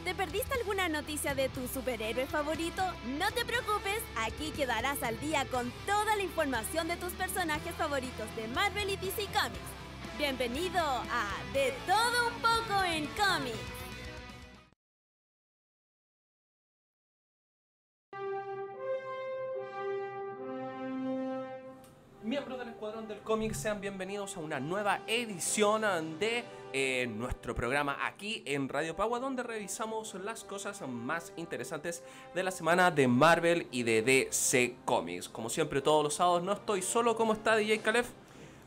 ¿Te perdiste alguna noticia de tu superhéroe favorito? No te preocupes, aquí quedarás al día con toda la información de tus personajes favoritos de Marvel y DC Comics. Bienvenido a De Todo Un Poco en Cómics. Miembros del Escuadrón del Cómic, sean bienvenidos a una nueva edición de nuestro programa aquí en Radio Pagua, donde revisamos las cosas más interesantes de la semana de Marvel y de DC Comics. Como siempre, todos los sábados no estoy solo. ¿Cómo está DJ Calef?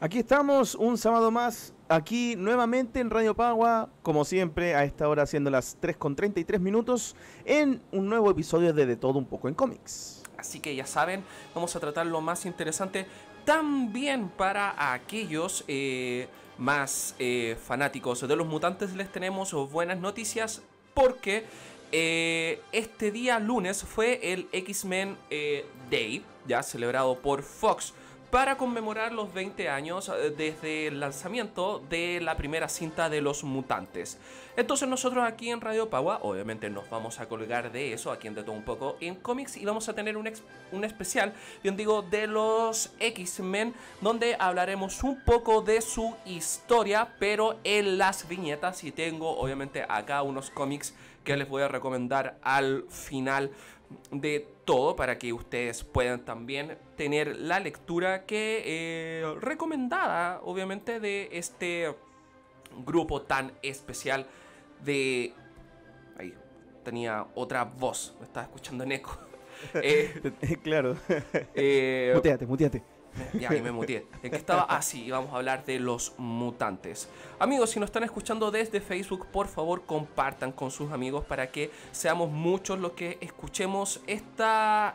Aquí estamos, un sábado más, aquí nuevamente en Radio Pagua, como siempre, a esta hora siendo las 3:33 en un nuevo episodio de Todo Un Poco en Cómics. Así que ya saben, vamos a tratar lo más interesante también para aquellos más fanáticos de los mutantes. Les tenemos buenas noticias porque este día lunes fue el X-Men Day, ya celebrado por Fox, para conmemorar los 20 años desde el lanzamiento de la primera cinta de los mutantes. Entonces nosotros aquí en Radio Pagua, obviamente nos vamos a colgar de eso, aquí en De Todo Un Poco en Cómics, y vamos a tener un especial, bien digo, de los X-Men, donde hablaremos un poco de su historia, pero en las viñetas, y tengo obviamente acá unos cómics que les voy a recomendar al final de todo, para que ustedes puedan también tener la lectura que recomendada, obviamente, de este grupo tan especial de... Ahí, tenía otra voz, me estaba escuchando en eco. Claro. Muteate. Ya, y me muteé. ¿En qué estaba? Ah, sí, vamos a hablar de los mutantes. Amigos, si nos están escuchando desde Facebook, por favor compartan con sus amigos para que seamos muchos los que escuchemos esta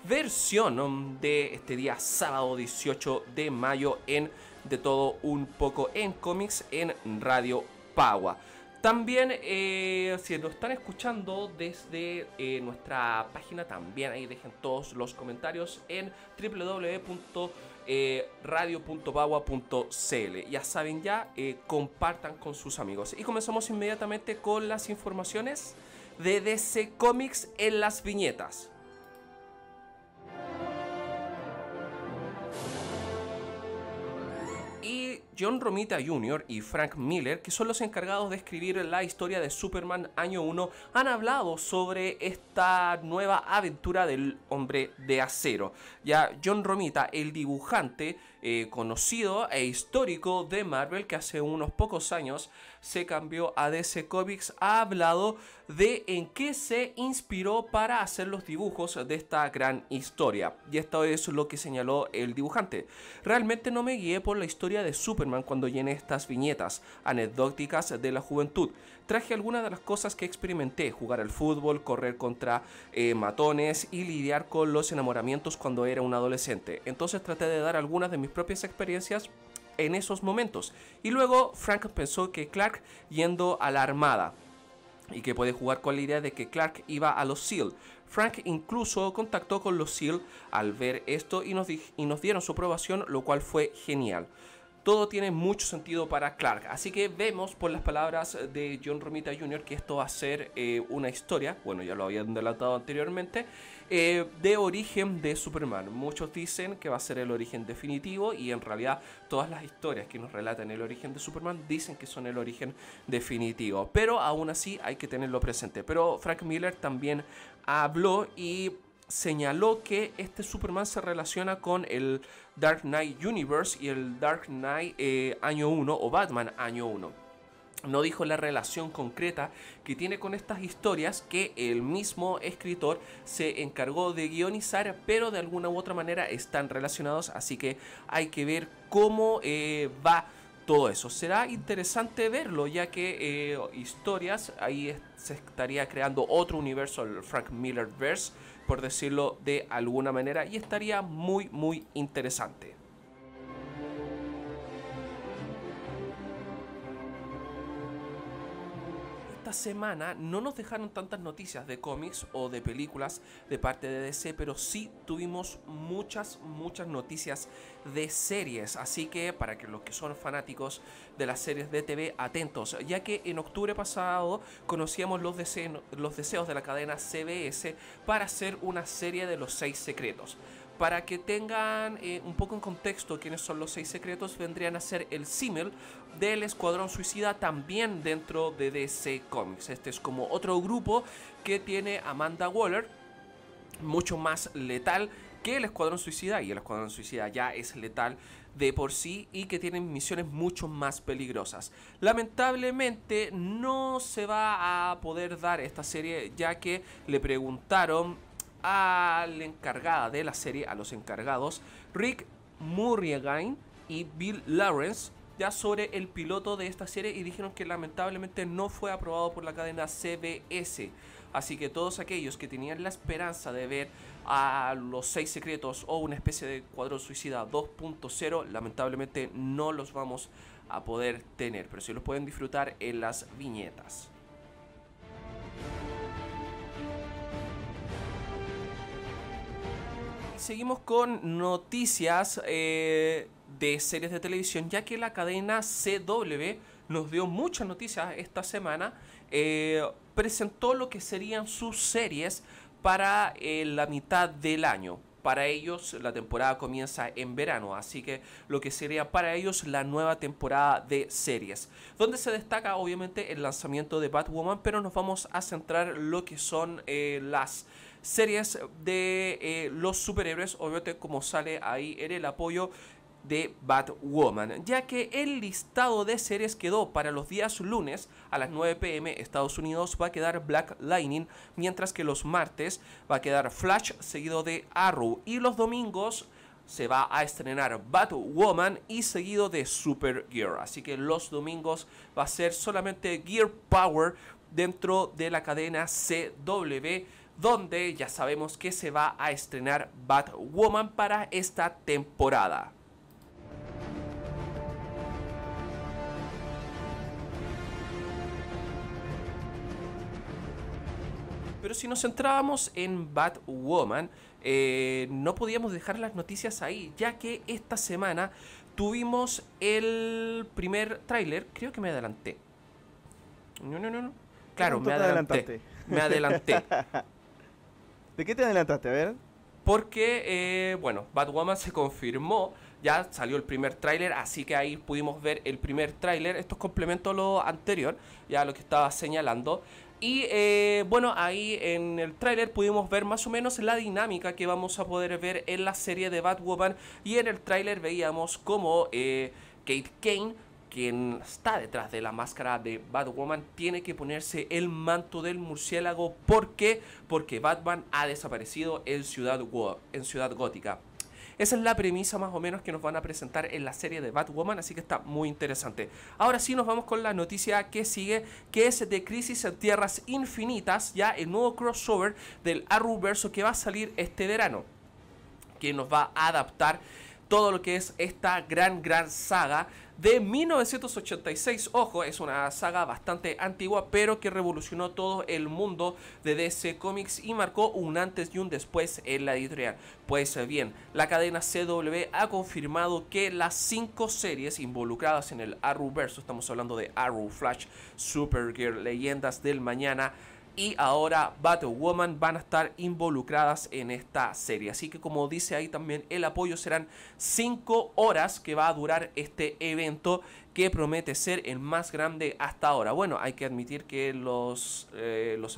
versión de este día sábado 18 de mayo en De Todo Un Poco en Cómics en Radio Pagua. También, si nos están escuchando desde nuestra página, también ahí dejen todos los comentarios en www.radio.pagua.cl. Ya saben, compartan con sus amigos. Y comenzamos inmediatamente con las informaciones de DC Comics en las viñetas. Y John Romita Jr. y Frank Miller, que son los encargados de escribir la historia de Superman Año 1, han hablado sobre esta nueva aventura del Hombre de Acero. Ya John Romita, el dibujante conocido e histórico de Marvel, que hace unos pocos años se cambió a DC Comics, ha hablado de en qué se inspiró para hacer los dibujos de esta gran historia. Y esto es lo que señaló el dibujante. Realmente no me guié por la historia de Superman cuando llené estas viñetas anecdóticas de la juventud. Traje algunas de las cosas que experimenté: jugar al fútbol, correr contra matones y lidiar con los enamoramientos cuando era un adolescente. Entonces traté de dar algunas de mis propias experiencias en esos momentos. Y luego Frank pensó que Clark yendo a la armada y que puede jugar con la idea de que Clark iba a los SEAL. Frank incluso contactó con los SEAL al ver esto y nos dieron su aprobación, lo cual fue genial. Todo tiene mucho sentido para Clark, así que vemos por las palabras de John Romita Jr. que esto va a ser una historia, bueno, ya lo habían delatado anteriormente, de origen de Superman. Muchos dicen que va a ser el origen definitivo, y en realidad todas las historias que nos relatan el origen de Superman dicen que son el origen definitivo, pero aún así hay que tenerlo presente. Pero Frank Miller también habló y señaló que este Superman se relaciona con el Dark Knight Universe y el Dark Knight Año 1 o Batman Año 1. No dijo la relación concreta que tiene con estas historias, que el mismo escritor se encargó de guionizar, pero de alguna u otra manera están relacionados, así que hay que ver cómo va todo eso. Será interesante verlo, ya que historias, ahí se estaría creando otro universo, el Frank Miller Verse, por decirlo de alguna manera, y estaría muy interesante. esta semana no nos dejaron tantas noticias de cómics o de películas de parte de DC, pero sí tuvimos muchas noticias de series. Así que para que los que son fanáticos de las series de TV, atentos, ya que en octubre pasado conocíamos los deseos de la cadena CBS para hacer una serie de los 6 secretos. Para que tengan un poco en contexto quiénes son los 6 secretos, vendrían a ser el símil del Escuadrón Suicida también dentro de DC Comics. Este es como otro grupo que tiene Amanda Waller, mucho más letal que el Escuadrón Suicida, y el Escuadrón Suicida ya es letal de por sí, y que tienen misiones mucho más peligrosas. Lamentablemente no se va a poder dar esta serie, ya que le preguntaron a la encargada de la serie, a los encargados, Rick Murriagain y Bill Lawrence, ya sobre el piloto de esta serie, y dijeron que lamentablemente no fue aprobado por la cadena CBS. Así que todos aquellos que tenían la esperanza de ver a los 6 secretos o una especie de Escuadrón Suicida 2.0, lamentablemente no los vamos a poder tener, pero sí los pueden disfrutar en las viñetas. Seguimos con noticias de series de televisión, ya que la cadena CW nos dio muchas noticias esta semana. Presentó lo que serían sus series para la mitad del año. Para ellos la temporada comienza en verano, así que lo que sería para ellos la nueva temporada de series, donde se destaca obviamente el lanzamiento de Batwoman, pero nos vamos a centrar lo que son las series de los superhéroes, obviamente como sale ahí en el apoyo de Batwoman, ya que el listado de series quedó para los días lunes a las 9 p.m. Estados Unidos, va a quedar Black Lightning, mientras que los martes va a quedar Flash seguido de Arrow, y los domingos se va a estrenar Batwoman y seguido de Supergirl. Así que los domingos va a ser solamente Gear Power dentro de la cadena CW, donde ya sabemos que se va a estrenar Batwoman para esta temporada. Pero si nos centrábamos en Batwoman, no podíamos dejar las noticias ahí, ya que esta semana tuvimos el primer tráiler. Creo que me adelanté. No. Claro, me adelanté. Me adelanté. ¿De qué te adelantaste? A ver. Porque, Batwoman se confirmó. Ya salió el primer tráiler, así que ahí pudimos ver el primer tráiler. Esto es complemento a lo anterior, ya lo que estaba señalando. Y ahí en el tráiler pudimos ver más o menos la dinámica que vamos a poder ver en la serie de Batwoman. Y en el tráiler veíamos como Kate Kane, quien está detrás de la máscara de Batwoman, tiene que ponerse el manto del murciélago. ¿Por qué? Porque Batman ha desaparecido en Ciudad Gótica. Esa es la premisa más o menos que nos van a presentar en la serie de Batwoman, así que está muy interesante. Ahora sí nos vamos con la noticia que sigue, que es de Crisis en Tierras Infinitas, ya el nuevo crossover del Arrowverso que va a salir este verano, que nos va a adaptar todo lo que es esta gran saga de 1986. Ojo, es una saga bastante antigua, pero que revolucionó todo el mundo de DC Comics y marcó un antes y un después en la editorial. Pues bien, la cadena CW ha confirmado que las 5 series involucradas en el Arrowverso, estamos hablando de Arrow, Flash, Supergirl, Leyendas del Mañana y ahora Batwoman, van a estar involucradas en esta serie. Así que, como dice ahí también el apoyo, serán 5 horas que va a durar este evento, que promete ser el más grande hasta ahora. Bueno, hay que admitir que los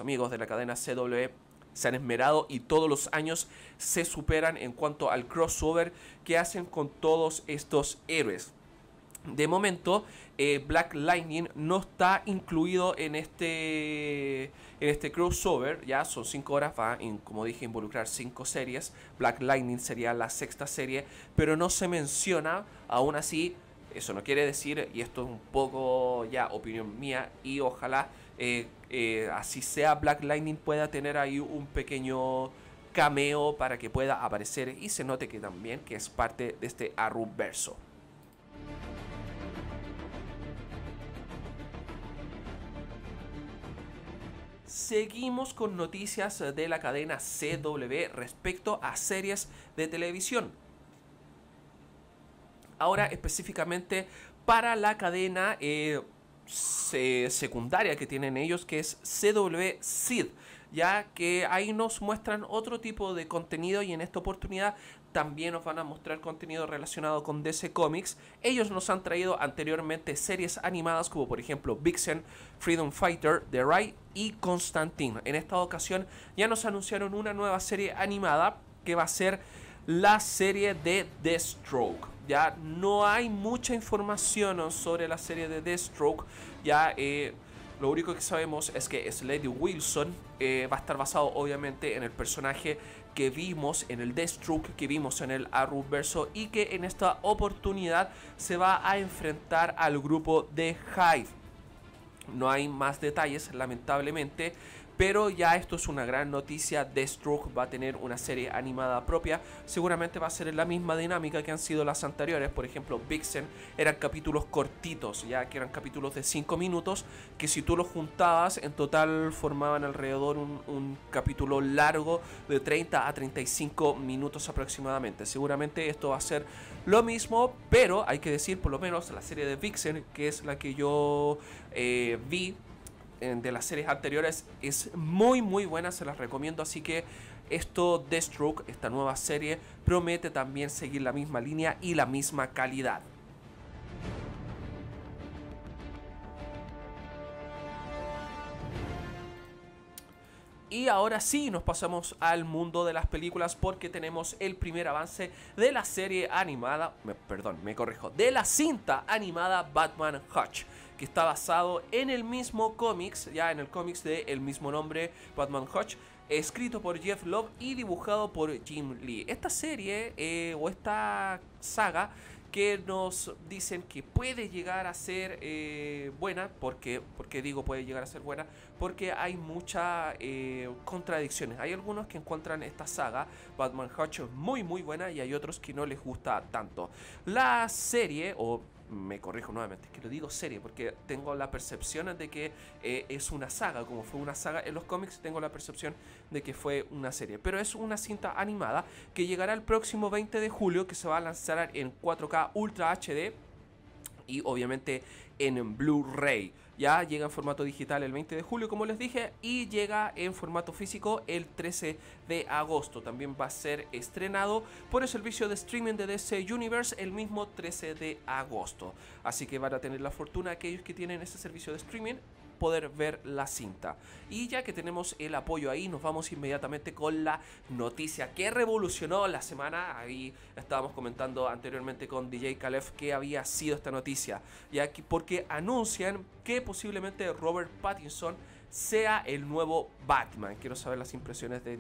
amigos de la cadena CW se han esmerado y todos los años se superan en cuanto al crossover que hacen con todos estos héroes. De momento, Black Lightning no está incluido en este crossover. Ya son 5 horas, va, como dije, involucrar 5 series. Black Lightning sería la 6ª serie, pero no se menciona. Aún así, eso no quiere decir, y esto es un poco ya opinión mía, y ojalá así sea, Black Lightning pueda tener ahí un pequeño cameo para que pueda aparecer y se note que también que es parte de este Arrowverso. seguimos con noticias de la cadena CW respecto a series de televisión. Ahora específicamente para la cadena secundaria que tienen ellos, que es CW SID, ya que ahí nos muestran otro tipo de contenido, y en esta oportunidad también nos van a mostrar contenido relacionado con DC Comics. Ellos nos han traído anteriormente series animadas como por ejemplo Vixen, Freedom Fighter, The Ray y Constantine. En esta ocasión ya nos anunciaron una nueva serie animada que va a ser la serie de Deathstroke. Ya no hay mucha información sobre la serie de Deathstroke. Ya lo único que sabemos es que Slade Wilson va a estar basado obviamente en el personaje que vimos en el Deathstroke, que vimos en el Arrowverso, y que en esta oportunidad se va a enfrentar al grupo de Hive. No hay más detalles, lamentablemente, pero ya esto es una gran noticia. Deathstroke va a tener una serie animada propia. Seguramente va a ser en la misma dinámica que han sido las anteriores. Por ejemplo, Vixen eran capítulos cortitos, ya que eran capítulos de 5 minutos, que si tú los juntabas en total formaban alrededor un capítulo largo de 30 a 35 minutos aproximadamente. Seguramente esto va a ser lo mismo, pero hay que decir, por lo menos la serie de Vixen, que es la que yo vi de las series anteriores, es muy buena, se las recomiendo. Así que esto, Deathstroke, esta nueva serie, promete también seguir la misma línea y la misma calidad. Y ahora sí nos pasamos al mundo de las películas, porque tenemos el primer avance de la serie animada, de la cinta animada Batman Hush, que está basado en el mismo cómics, ya en el cómics de el mismo nombre, Batman Hush, escrito por Jeff Loeb y dibujado por Jim Lee. Esta serie o esta saga que nos dicen que puede llegar a ser buena. ¿Por qué digo puede llegar a ser buena? Porque hay muchas contradicciones. Hay algunos que encuentran esta saga Batman Hush muy buena, y hay otros que no les gusta tanto. La serie, o me corrijo nuevamente, que lo digo serie porque tengo la percepción de que es una saga. Como fue una saga en los cómics, tengo la percepción de que fue una serie, pero es una cinta animada que llegará el próximo 20 de julio, que se va a lanzar en 4K Ultra HD y obviamente en Blu-ray. Ya llega en formato digital el 20 de julio, como les dije, y llega en formato físico el 13 de agosto. También va a ser estrenado por el servicio de streaming de DC Universe el mismo 13 de agosto. Así que van a tener la fortuna aquellos que tienen ese servicio de streaming poder ver la cinta. Y ya que tenemos el apoyo ahí, nos vamos inmediatamente con la noticia que revolucionó la semana. Ahí estábamos comentando anteriormente con DJ Khaled que había sido esta noticia, ya que porque anuncian que posiblemente Robert Pattinson sea el nuevo Batman. Quiero saber las impresiones de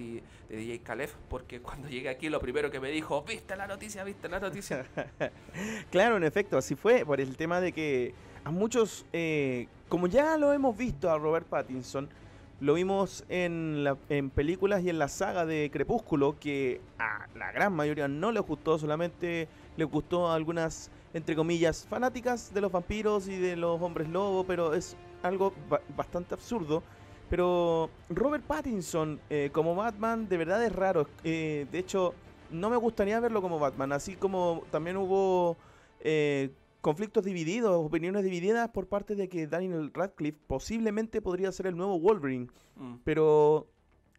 DJ Khaled, porque cuando llegué aquí lo primero que me dijo: ¿viste la noticia? ¿Viste la noticia? Claro, en efecto, así fue, por el tema de que a muchos, como ya lo hemos visto a Robert Pattinson, lo vimos en películas y en la saga de Crepúsculo, que a la gran mayoría no les gustó, solamente les gustó a algunas, entre comillas, fanáticas de los vampiros y de los hombres lobo, pero es algo bastante absurdo. Pero Robert Pattinson como Batman de verdad es raro. De hecho, no me gustaría verlo como Batman, así como también hubo conflictos divididos, opiniones divididas por parte de que Daniel Radcliffe posiblemente podría ser el nuevo Wolverine. Pero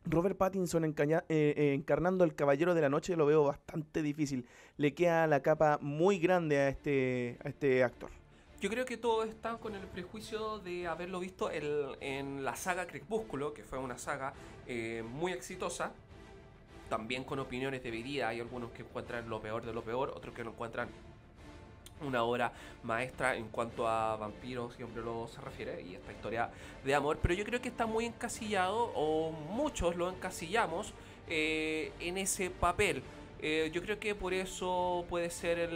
Robert Pattinson encarnando el Caballero de la Noche lo veo bastante difícil. Le queda la capa muy grande a este actor. Yo creo que todos están con el prejuicio de haberlo visto en la saga Crepúsculo, que fue una saga muy exitosa, también con opiniones divididas. Hay algunos que encuentran lo peor de lo peor, otros que lo encuentran una obra maestra en cuanto a vampiros y hombre lobo se refiere, y esta historia de amor. Pero yo creo que está muy encasillado, o muchos lo encasillamos en ese papel. Yo creo que por eso puede ser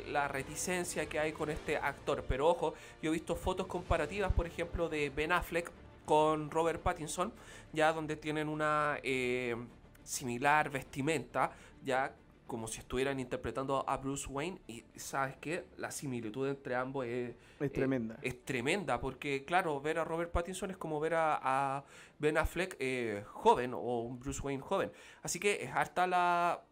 la reticencia que hay con este actor. Pero ojo, yo he visto fotos comparativas, por ejemplo, de Ben Affleck con Robert Pattinson, ya donde tienen una similar vestimenta, ya como si estuvieran interpretando a Bruce Wayne. Y ¿sabes qué? La similitud entre ambos Es tremenda. es tremenda, porque claro, ver a Robert Pattinson es como ver a Ben Affleck joven, o un Bruce Wayne joven. Así que es harta la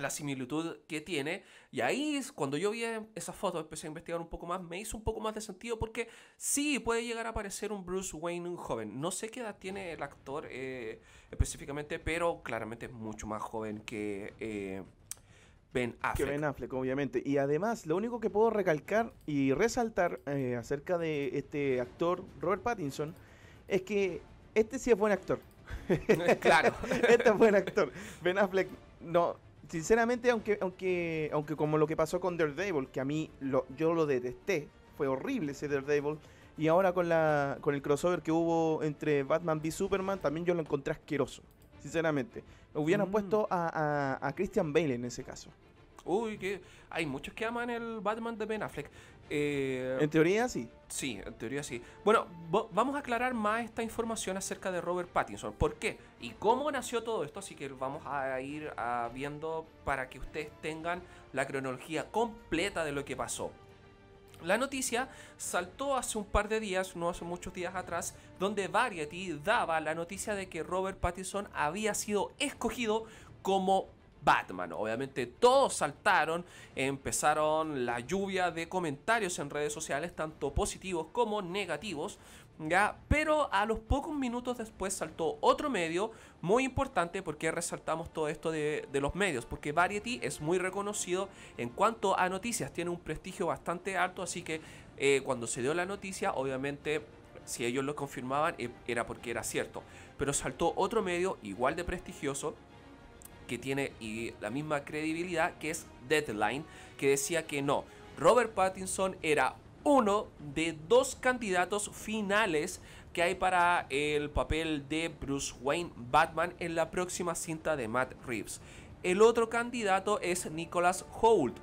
similitud que tiene. Y ahí cuando yo vi esas fotos, empecé a investigar un poco más, me hizo un poco más de sentido, porque sí, puede llegar a aparecer un Bruce Wayne joven. No sé qué edad tiene el actor específicamente, pero claramente es mucho más joven que Ben Que Affleck. Ben Affleck, obviamente. Y además, lo único que puedo recalcar y resaltar acerca de este actor, Robert Pattinson, es que este sí es buen actor. Claro. Este es buen actor. Ben Affleck, no. Sinceramente, aunque como lo que pasó con Daredevil, que a mí yo lo detesté, fue horrible ese Daredevil. Y ahora con el crossover que hubo entre Batman v Superman, también yo lo encontré asqueroso. Sinceramente. Hubieran puesto a Christian Bale en ese caso. Uy, que hay muchos que aman el Batman de Ben Affleck. En teoría, sí. Sí, en teoría sí. Bueno, vamos a aclarar más esta información acerca de Robert Pattinson. ¿Por qué? Y cómo nació todo esto. Así que vamos a ir viendo para que ustedes tengan la cronología completa de lo que pasó. La noticia saltó hace un par de días, no hace muchos días atrás, donde Variety daba la noticia de que Robert Pattinson había sido escogido como Batman. Obviamente todos saltaron, empezaron la lluvia de comentarios en redes sociales, tanto positivos como negativos, ¿ya? Pero a los pocos minutos después saltó otro medio muy importante. Porque resaltamos todo esto de los medios, porque Variety es muy reconocido en cuanto a noticias, tiene un prestigio bastante alto, así que cuando se dio la noticia, obviamente si ellos lo confirmaban era porque era cierto. Pero saltó otro medio igual de prestigioso, que tiene la misma credibilidad, que es Deadline, que decía que no, Robert Pattinson era uno de 2 candidatos finales que hay para el papel de Bruce Wayne Batman en la próxima cinta de Matt Reeves. El otro candidato es Nicholas Hoult,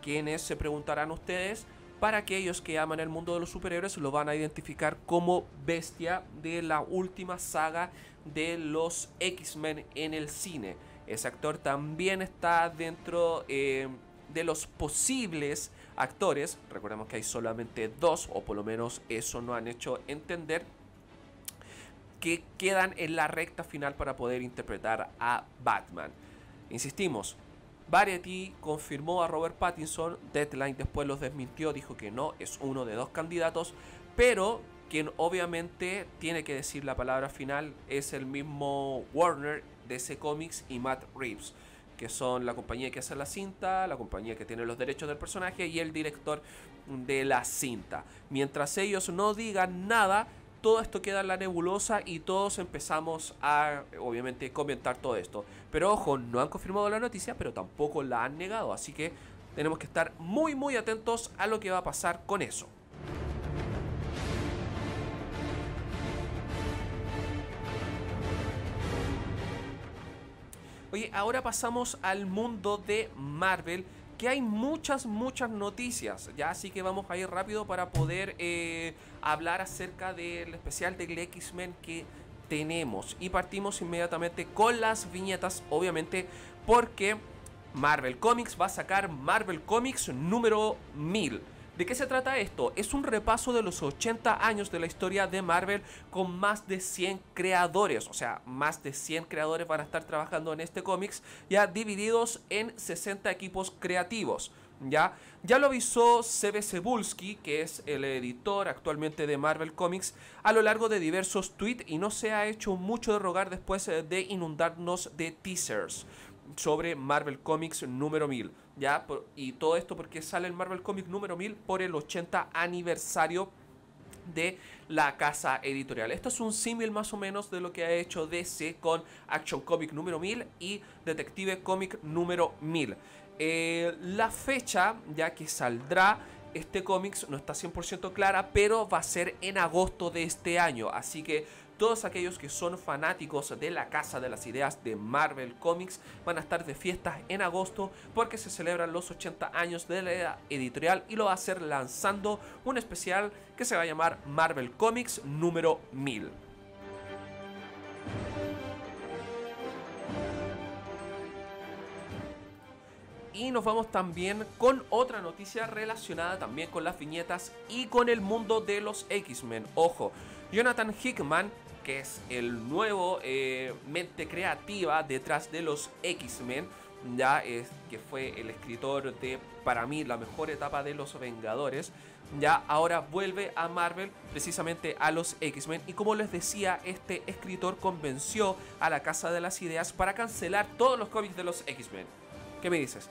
quienes se preguntarán ustedes, para aquellos que aman el mundo de los superhéroes, lo van a identificar como Bestia de la última saga de los X-Men en el cine. Ese actor también está dentro de los posibles actores. Recordemos que hay solamente 2, o por lo menos eso nos han hecho entender, que quedan en la recta final para poder interpretar a Batman. Insistimos, Variety confirmó a Robert Pattinson, Deadline después los desmintió, dijo que no, es uno de 2 candidatos, pero quien obviamente tiene que decir la palabra final es el mismo Warner, DC Comics y Matt Reeves, que son la compañía que hace la cinta, la compañía que tiene los derechos del personaje y el director de la cinta. Mientras ellos no digan nada, todo esto queda en la nebulosa y todos empezamos a, obviamente, comentar todo esto. Pero ojo, no han confirmado la noticia, pero tampoco la han negado, así que tenemos que estar muy muy atentos a lo que va a pasar con eso. Oye, ahora pasamos al mundo de Marvel, que hay muchas noticias, ya, así que vamos a ir rápido para poder hablar acerca del especial de X-Men que tenemos. Y partimos inmediatamente con las viñetas, obviamente, porque Marvel Comics va a sacar Marvel Comics número 1000. ¿De qué se trata esto? Es un repaso de los 80 años de la historia de Marvel con más de 100 creadores. O sea, más de 100 creadores van a estar trabajando en este cómics, ya divididos en 60 equipos creativos. Ya lo avisó C.B. Cebulski, que es el editor actualmente de Marvel Comics, a lo largo de diversos tweets, y no se ha hecho mucho de rogar después de inundarnos de teasers sobre Marvel Comics número 1000, ¿ya? Y todo esto porque sale el Marvel Comics número 1000 por el 80 aniversario de la casa editorial. Esto es un símil más o menos de lo que ha hecho DC con Action Comic número 1000 y Detective Comic número 1000. La fecha ya que saldrá este cómics no está 100% clara, pero va a ser en agosto de este año, así que todos aquellos que son fanáticos de la Casa de las Ideas de Marvel Comics van a estar de fiestas en agosto, porque se celebran los 80 años de la editorial y lo va a hacer lanzando un especial que se va a llamar Marvel Comics número 1000. Y nos vamos también con otra noticia relacionada también con las viñetas y con el mundo de los X-Men. Ojo, Jonathan Hickman, que es el nuevo mente creativa detrás de los X-Men, ya es que fue el escritor de, para mí, la mejor etapa de los Vengadores, ya ahora vuelve a Marvel, precisamente a los X-Men. Y como les decía, este escritor convenció a la Casa de las Ideas para cancelar todos los cómics de los X-Men. ¿Qué me dices?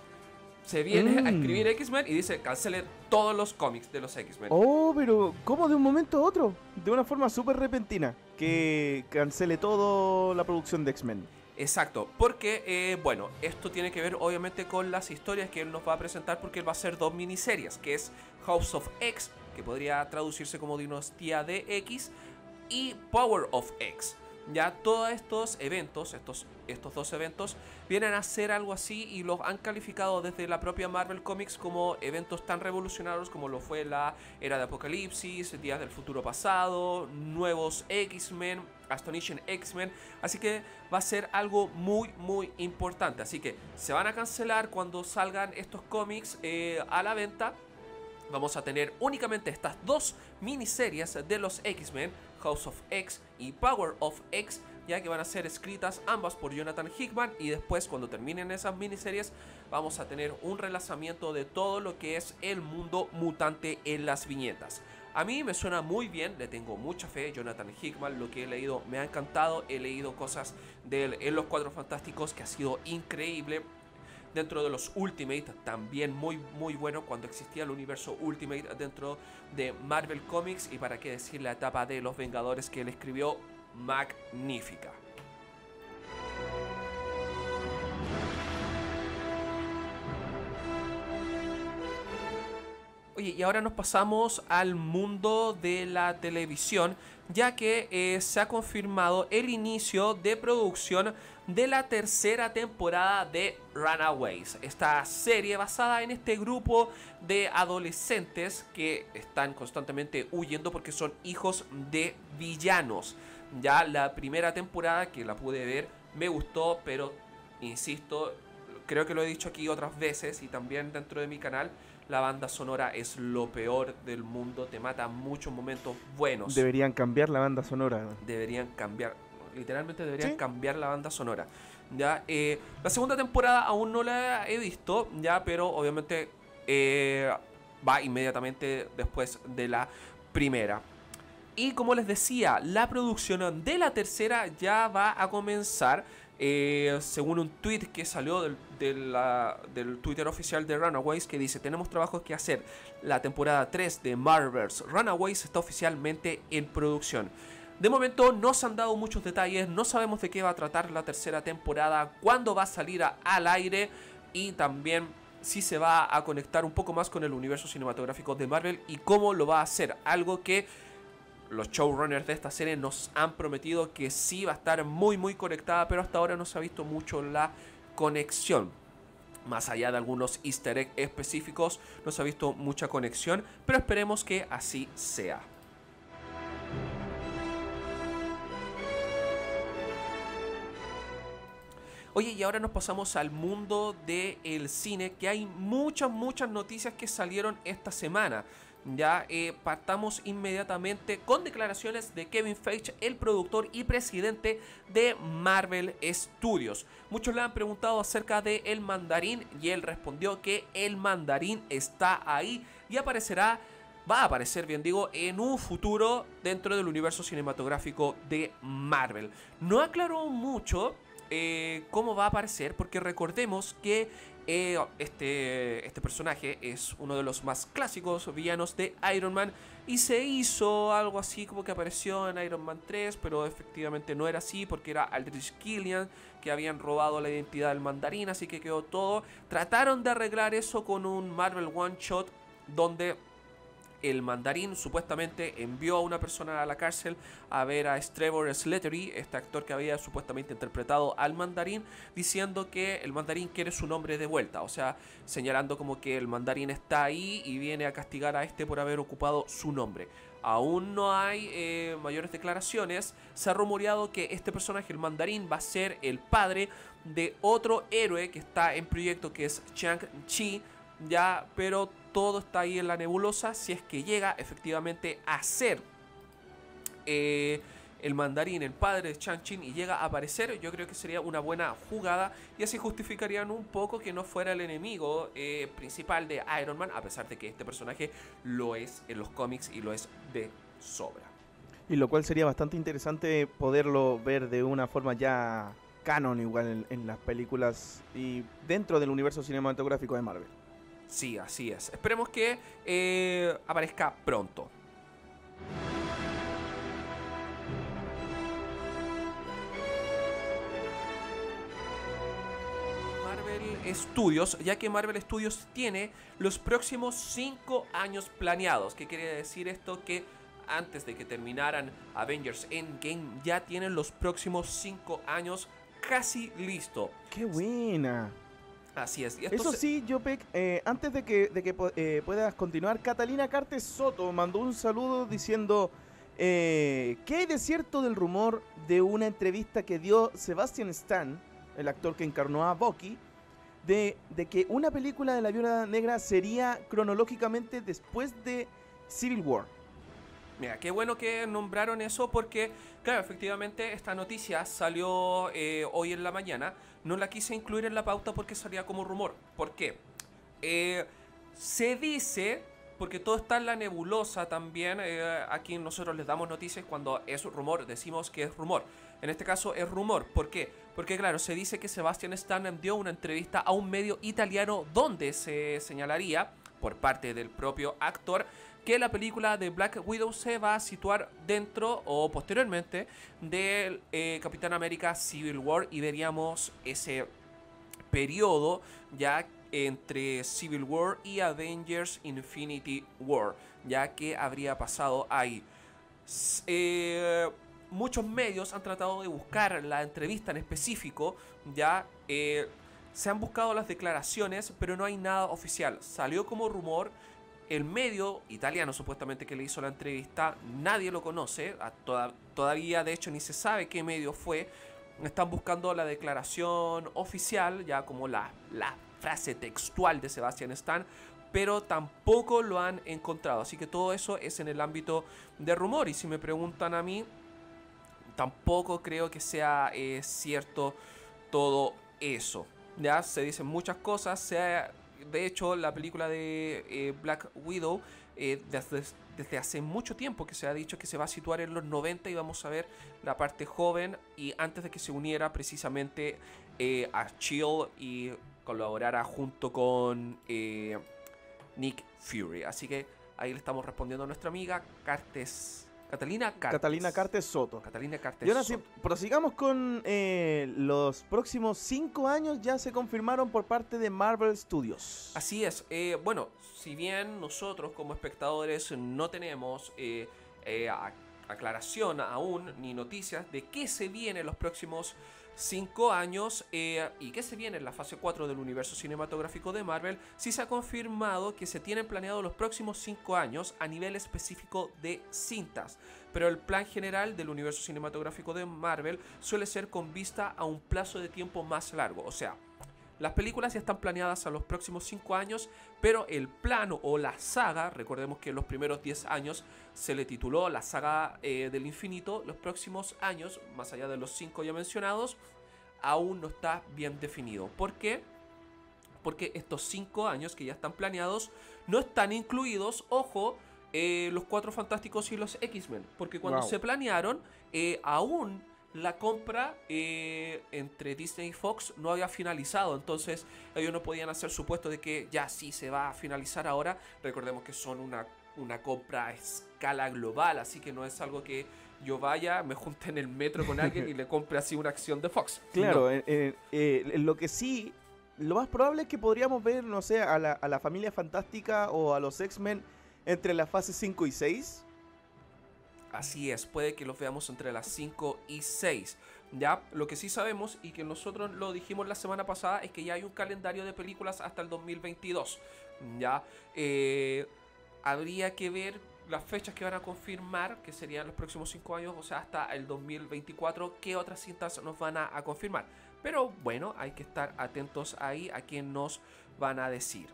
Se viene a escribir X-Men y dice cancelen todos los cómics de los X-Men. Oh, pero ¿cómo de un momento a otro? De una forma súper repentina. Que cancele toda la producción de X-Men. Exacto, porque, bueno, esto tiene que ver obviamente con las historias que él nos va a presentar, porque él va a hacer 2 miniseries, que es House of X, que podría traducirse como Dinastía de X, y Power of X. Ya todos estos eventos, estos 2 eventos, vienen a ser algo así y los han calificado desde la propia Marvel Comics como eventos tan revolucionarios como lo fue la Era de Apocalipsis, Días del Futuro Pasado, Nuevos X-Men, Astonishing X-Men. Así que va a ser algo muy muy importante. Así que se van a cancelar cuando salgan estos cómics a la venta. Vamos a tener únicamente estas 2 miniseries de los X-Men, House of X y Power of X, ya que van a ser escritas ambas por Jonathan Hickman. Y después, cuando terminen esas miniseries, vamos a tener un relanzamiento de todo lo que es el mundo mutante en las viñetas. A mí me suena muy bien, le tengo mucha fe. Jonathan Hickman, lo que he leído me ha encantado. He leído cosas de él en Los Cuatro Fantásticos que ha sido increíble. Dentro de los Ultimate, también muy muy bueno, cuando existía el universo Ultimate dentro de Marvel Comics. Y para qué decir la etapa de los Vengadores que él escribió, magnífica. Oye, y ahora nos pasamos al mundo de la televisión, ya que se ha confirmado el inicio de producción de la 3ª temporada de Runaways, esta serie basada en este grupo de adolescentes que están constantemente huyendo porque son hijos de villanos. Ya la primera temporada, que la pude ver, me gustó, pero insisto, creo que lo he dicho aquí otras veces y también dentro de mi canal, la banda sonora es lo peor del mundo, te mata muchos momentos buenos. Deberían cambiar la banda sonora. Deberían cambiar, literalmente deberían ¿Sí? cambiar la banda sonora. Ya, la segunda temporada aún no la he visto, ya, pero obviamente va inmediatamente después de la primera. Y como les decía, la producción de la 3ª ya va a comenzar. Según un tweet que salió del Twitter oficial de Runaways, que dice: tenemos trabajos que hacer. La temporada 3 de Marvel's Runaways está oficialmente en producción. De momento no se han dado muchos detalles, no sabemos de qué va a tratar la 3ª temporada, cuándo va a salir al aire y también si se va a conectar un poco más con el universo cinematográfico de Marvel y cómo lo va a hacer. Algo que los showrunners de esta serie nos han prometido que sí va a estar muy muy conectada, pero hasta ahora no se ha visto mucho la conexión. Más allá de algunos easter eggs específicos, no se ha visto mucha conexión, pero esperemos que así sea. Oye, y ahora nos pasamos al mundo del cine, que hay muchas noticias que salieron esta semana. Ya partamos inmediatamente con declaraciones de Kevin Feige, el productor y presidente de Marvel Studios. Muchos le han preguntado acerca de El Mandarín y él respondió que El Mandarín está ahí y va a aparecer, bien digo, en un futuro dentro del universo cinematográfico de Marvel. No aclaró mucho cómo va a aparecer, porque recordemos que este personaje es uno de los más clásicos villanos de Iron Man y se hizo algo así como que apareció en Iron Man 3, pero efectivamente no era así porque era Aldrich Killian que habían robado la identidad del Mandarín, así que quedó todo. Trataron de arreglar eso con un Marvel One Shot donde el Mandarín supuestamente envió a una persona a la cárcel a ver a Trevor Slattery, este actor que había supuestamente interpretado al Mandarín, diciendo que el Mandarín quiere su nombre de vuelta, o sea, señalando como que el Mandarín está ahí y viene a castigar a este por haber ocupado su nombre. Aún no hay mayores declaraciones. Se ha rumoreado que este personaje, el mandarín, va a ser el padre de otro héroe que está en proyecto, que es Shang-Chi, ya, pero todo está ahí en la nebulosa. Si es que llega efectivamente a ser el mandarín, el padre de Shang-Chi, y llega a aparecer, yo creo que sería una buena jugada, y así justificarían un poco que no fuera el enemigo principal de Iron Man, a pesar de que este personaje lo es en los cómics y lo es de sobra. Y lo cual sería bastante interesante poderlo ver de una forma ya canon, igual en las películas y dentro del universo cinematográfico de Marvel. Sí, así es. Esperemos que aparezca pronto. Studios, ya que Marvel Studios tiene los próximos 5 años planeados. ¿Qué quiere decir esto? Que antes de que terminaran Avengers Endgame ya tienen los próximos 5 años casi listo. ¡Qué buena! Así es. Y Eso sí, Jopek, antes de que puedas continuar, Catalina Cartes Soto mandó un saludo diciendo ¿qué hay de cierto del rumor de una entrevista que dio Sebastian Stan, el actor que encarnó a Bucky, de que una película de la Viuda Negra sería cronológicamente después de Civil War? Mira, qué bueno que nombraron eso porque, claro, efectivamente esta noticia salió hoy en la mañana. No la quise incluir en la pauta porque salía como rumor. ¿Por qué? Se dice, porque todo está en la nebulosa también, aquí nosotros les damos noticias cuando es rumor, decimos que es rumor. En este caso es rumor. ¿Por qué? Porque claro, se dice que Sebastian Stan dio una entrevista a un medio italiano donde se señalaría, por parte del propio actor, que la película de Black Widow se va a situar dentro o posteriormente del Capitán América Civil War, y veríamos ese periodo ya entre Civil War y Avengers Infinity War, ya que habría pasado ahí. Muchos medios han tratado de buscar la entrevista en específico, ya se han buscado las declaraciones, pero no hay nada oficial. Salió como rumor. El medio italiano supuestamente que le hizo la entrevista, nadie lo conoce, todavía de hecho ni se sabe qué medio fue. Están buscando la declaración oficial, ya como la frase textual de Sebastian Stan, pero tampoco lo han encontrado. Así que todo eso es en el ámbito de rumor, y si me preguntan a mí, tampoco creo que sea cierto todo eso. Ya se dicen muchas cosas, de hecho, la película de Black Widow, desde hace mucho tiempo que se ha dicho que se va a situar en los 90 y vamos a ver la parte joven y antes de que se uniera precisamente a S.H.I.E.L.D. y colaborara junto con Nick Fury. Así que ahí le estamos respondiendo a nuestra amiga Catalina Cartes Soto. Catalina Cartes Y ahora sí, Soto. prosigamos con los próximos 5 años. Ya se confirmaron por parte de Marvel Studios. Así es. Bueno, si bien nosotros como espectadores no tenemos aclaración aún ni noticias de qué se viene en los próximos 5 años y qué se viene en la fase 4 del universo cinematográfico de Marvel, sí se ha confirmado que se tienen planeados los próximos 5 años a nivel específico de cintas, pero el plan general del universo cinematográfico de Marvel suele ser con vista a un plazo de tiempo más largo. O sea, las películas ya están planeadas a los próximos 5 años, pero el plano o la saga, recordemos que en los primeros 10 años se le tituló la saga del infinito, los próximos años, más allá de los 5 ya mencionados, aún no está bien definido. ¿Por qué? Porque estos 5 años que ya están planeados no están incluidos, ojo, los 4 Fantásticos y los X-Men, porque cuando se planearon, aún la compra entre Disney y Fox no había finalizado, entonces ellos no podían hacer supuesto de que ya sí se va a finalizar ahora. Recordemos que son una compra a escala global, así que no es algo que yo vaya, me junte en el metro con alguien y le compre así una acción de Fox. Claro, no. Lo que sí, lo más probable es que podríamos ver, no sé, a la familia fantástica o a los X-Men entre las fases 5 y 6. Así es, puede que los veamos entre las 5 y 6. Ya, lo que sí sabemos y que nosotros lo dijimos la semana pasada es que ya hay un calendario de películas hasta el 2022. Ya, habría que ver las fechas que van a confirmar, que serían los próximos 5 años, o sea, hasta el 2024, qué otras cintas nos van a confirmar. Pero bueno, hay que estar atentos ahí a qué nos van a decir.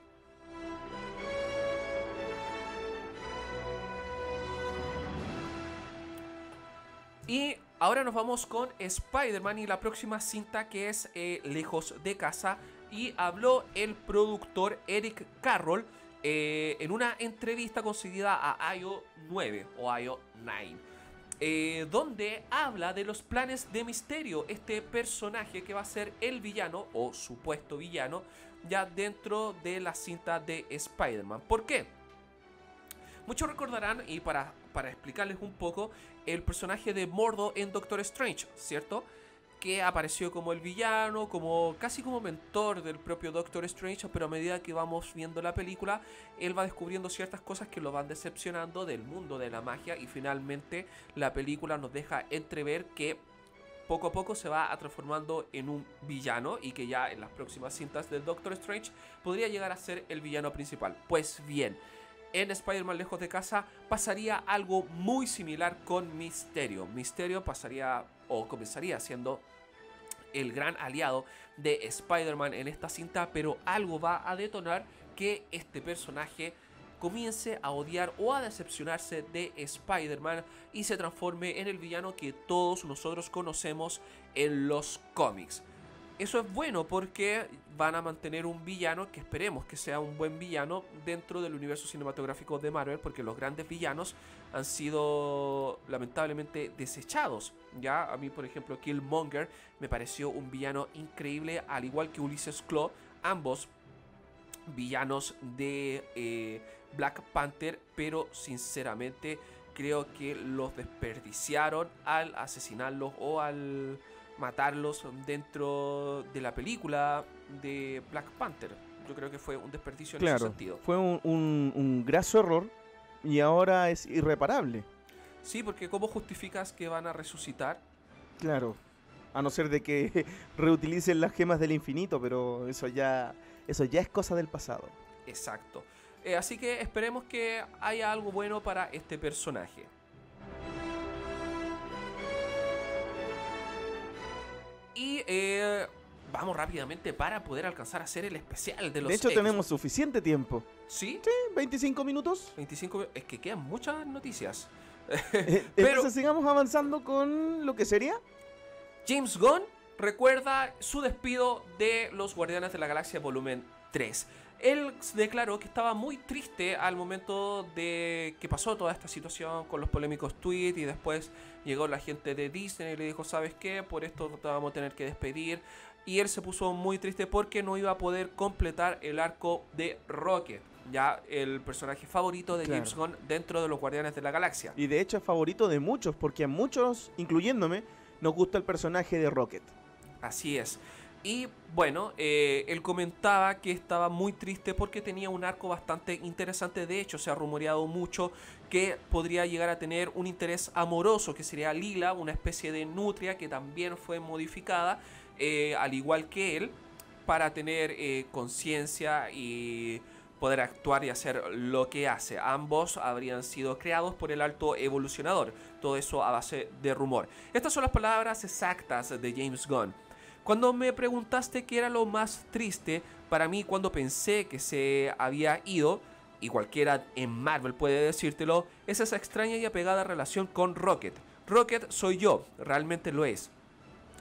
Y ahora nos vamos con Spider-Man y la próxima cinta, que es Lejos de Casa. Y habló el productor Eric Carroll en una entrevista concedida a IO 9 o IO 9, donde habla de los planes de Misterio, este personaje que va a ser el villano o supuesto villano ya dentro de la cinta de Spider-Man. ¿Por qué? Muchos recordarán, y para explicarles un poco, el personaje de Mordo en Doctor Strange, ¿cierto? Que apareció como el villano, casi como mentor del propio Doctor Strange, pero a medida que vamos viendo la película, él va descubriendo ciertas cosas que lo van decepcionando del mundo de la magia, y finalmente la película nos deja entrever que poco a poco se va transformando en un villano, y que ya en las próximas cintas del Doctor Strange podría llegar a ser el villano principal. Pues bien, en Spider-Man Lejos de Casa pasaría algo muy similar con Misterio. Misterio pasaría o comenzaría siendo el gran aliado de Spider-Man en esta cinta, pero algo va a detonar que este personaje comience a odiar o a decepcionarse de Spider-Man y se transforme en el villano que todos nosotros conocemos en los cómics. Eso es bueno porque van a mantener un villano que esperemos que sea un buen villano dentro del universo cinematográfico de Marvel, porque los grandes villanos han sido lamentablemente desechados. Ya a mí, por ejemplo, Killmonger me pareció un villano increíble, al igual que Ulysses Klaue, ambos villanos de Black Panther, pero sinceramente creo que los desperdiciaron al asesinarlos o al matarlos dentro de la película de Black Panther. Yo creo que fue un desperdicio en ese sentido. Fue un graso error y ahora es irreparable. Sí, porque ¿cómo justificas que van a resucitar? Claro, a no ser de que reutilicen las gemas del infinito, pero eso ya es cosa del pasado. Exacto. Así que esperemos que haya algo bueno para este personaje. Y vamos rápidamente para poder alcanzar a hacer el especial de los De hecho, X. tenemos suficiente tiempo. ¿Sí? Sí, 25 minutos. 25. Es que quedan muchas noticias. Pero entonces sigamos avanzando con lo que sería James Gunn recuerda su despido de los Guardianes de la Galaxia Volumen 3. Él declaró que estaba muy triste al momento de que pasó toda esta situación con los polémicos tweets, y después llegó la gente de Disney y le dijo, ¿sabes qué? Por esto te vamos a tener que despedir. Y él se puso muy triste porque no iba a poder completar el arco de Rocket, ya el personaje favorito de James Gunn dentro de los Guardianes de la Galaxia. Y de hecho es favorito de muchos, porque a muchos, incluyéndome, nos gusta el personaje de Rocket. Así es. Y bueno, él comentaba que estaba muy triste porque tenía un arco bastante interesante. De hecho, se ha rumoreado mucho que podría llegar a tener un interés amoroso, que sería Lila, una especie de nutria que también fue modificada, al igual que él, para tener conciencia y poder actuar y hacer lo que hace. Ambos habrían sido creados por el Alto Evolucionador. Todo eso a base de rumor. Estas son las palabras exactas de James Gunn. Cuando me preguntaste qué era lo más triste para mí cuando pensé que se había ido, y cualquiera en Marvel puede decírtelo, es esa extraña y apegada relación con Rocket. Rocket soy yo, realmente lo es.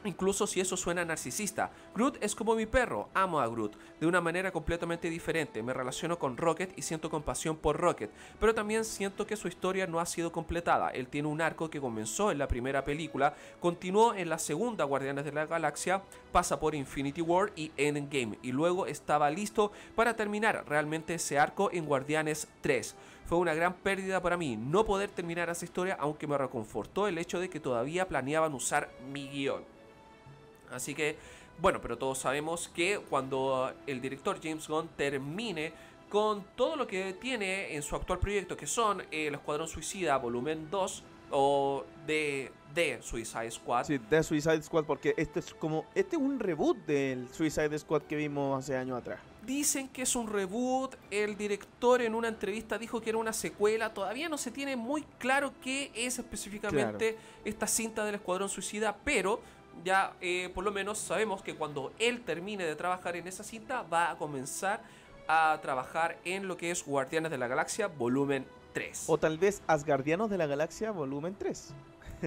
Incluso si eso suena narcisista. Groot es como mi perro, amo a Groot, de una manera completamente diferente. Me relaciono con Rocket y siento compasión por Rocket, pero también siento que su historia no ha sido completada. Él tiene un arco que comenzó en la primera película, continuó en la segunda Guardianes de la Galaxia, pasa por Infinity War y Endgame, y luego estaba listo para terminar realmente ese arco en Guardianes 3. Fue una gran pérdida para mí no poder terminar esa historia, aunque me reconfortó el hecho de que todavía planeaban usar mi guión. Así que, bueno, pero todos sabemos que cuando el director James Gunn termine con todo lo que tiene en su actual proyecto, que son el Escuadrón Suicida Volumen 2, o de Suicide Squad. Sí, de Suicide Squad, porque este es un reboot del Suicide Squad que vimos hace años atrás. Dicen que es un reboot, el director en una entrevista dijo que era una secuela, todavía no se tiene muy claro qué es específicamente esta cinta del Escuadrón Suicida, pero ya por lo menos sabemos que cuando él termine de trabajar en esa cinta va a comenzar a trabajar en lo que es Guardianes de la Galaxia volumen 3. O tal vez Asgardianos de la Galaxia volumen 3.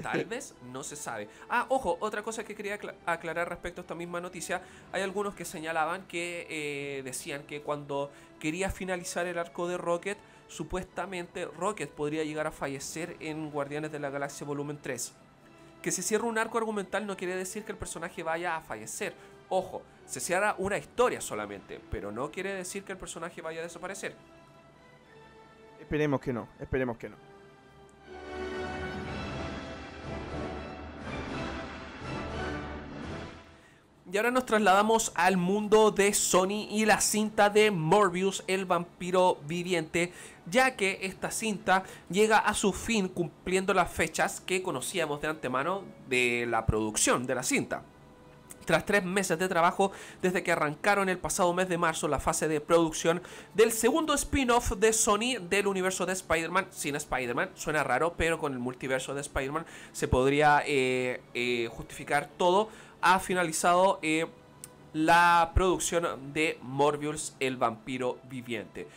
Tal vez, no se sabe. Ojo, otra cosa que quería aclarar respecto a esta misma noticia. Hay algunos que señalaban que decían que cuando quería finalizar el arco de Rocket, supuestamente Rocket podría llegar a fallecer en Guardianes de la Galaxia volumen 3. Que se cierra un arco argumental no quiere decir que el personaje vaya a fallecer. Ojo, se cierra una historia solamente, pero no quiere decir que el personaje vaya a desaparecer. Esperemos que no, esperemos que no. Y ahora nos trasladamos al mundo de Sony y la cinta de Morbius, el vampiro viviente, ya que esta cinta llega a su fin cumpliendo las fechas que conocíamos de antemano de la producción de la cinta. Tras 3 meses de trabajo desde que arrancaron el pasado mes de marzo la fase de producción del segundo spin-off de Sony del universo de Spider-Man, sin Spider-Man, suena raro, pero con el multiverso de Spider-Man se podría justificar todo. Ha finalizado la producción de Morbius, el vampiro viviente.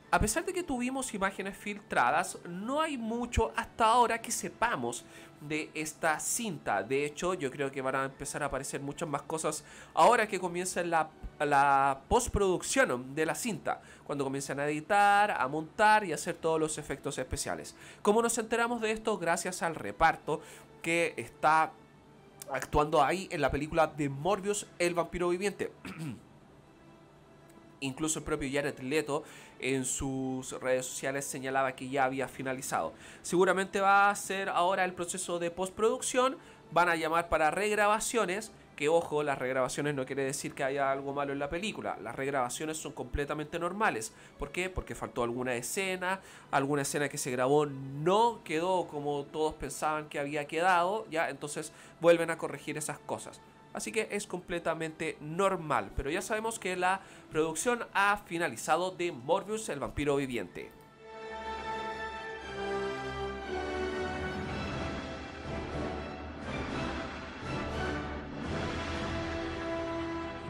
A pesar de que tuvimos imágenes filtradas, no hay mucho hasta ahora que sepamos de esta cinta. De hecho, yo creo que van a empezar a aparecer muchas más cosas ahora que comienza la postproducción de la cinta, cuando comienzan a editar, a montar y a hacer todos los efectos especiales. ¿Cómo nos enteramos de esto? Gracias al reparto que está actuando ahí en la película de Morbius, el vampiro viviente. Incluso el propio Jared Leto en sus redes sociales señalaba que ya había finalizado. Seguramente va a ser ahora el proceso de postproducción. Van a llamar para regrabaciones. Que ojo, las regrabaciones no quiere decir que haya algo malo en la película. Las regrabaciones son completamente normales. ¿Por qué? Porque faltó alguna escena que se grabó no quedó como todos pensaban que había quedado, ¿ya? Entonces vuelven a corregir esas cosas. Así que es completamente normal. Pero ya sabemos que la producción ha finalizado de Morbius, el vampiro viviente.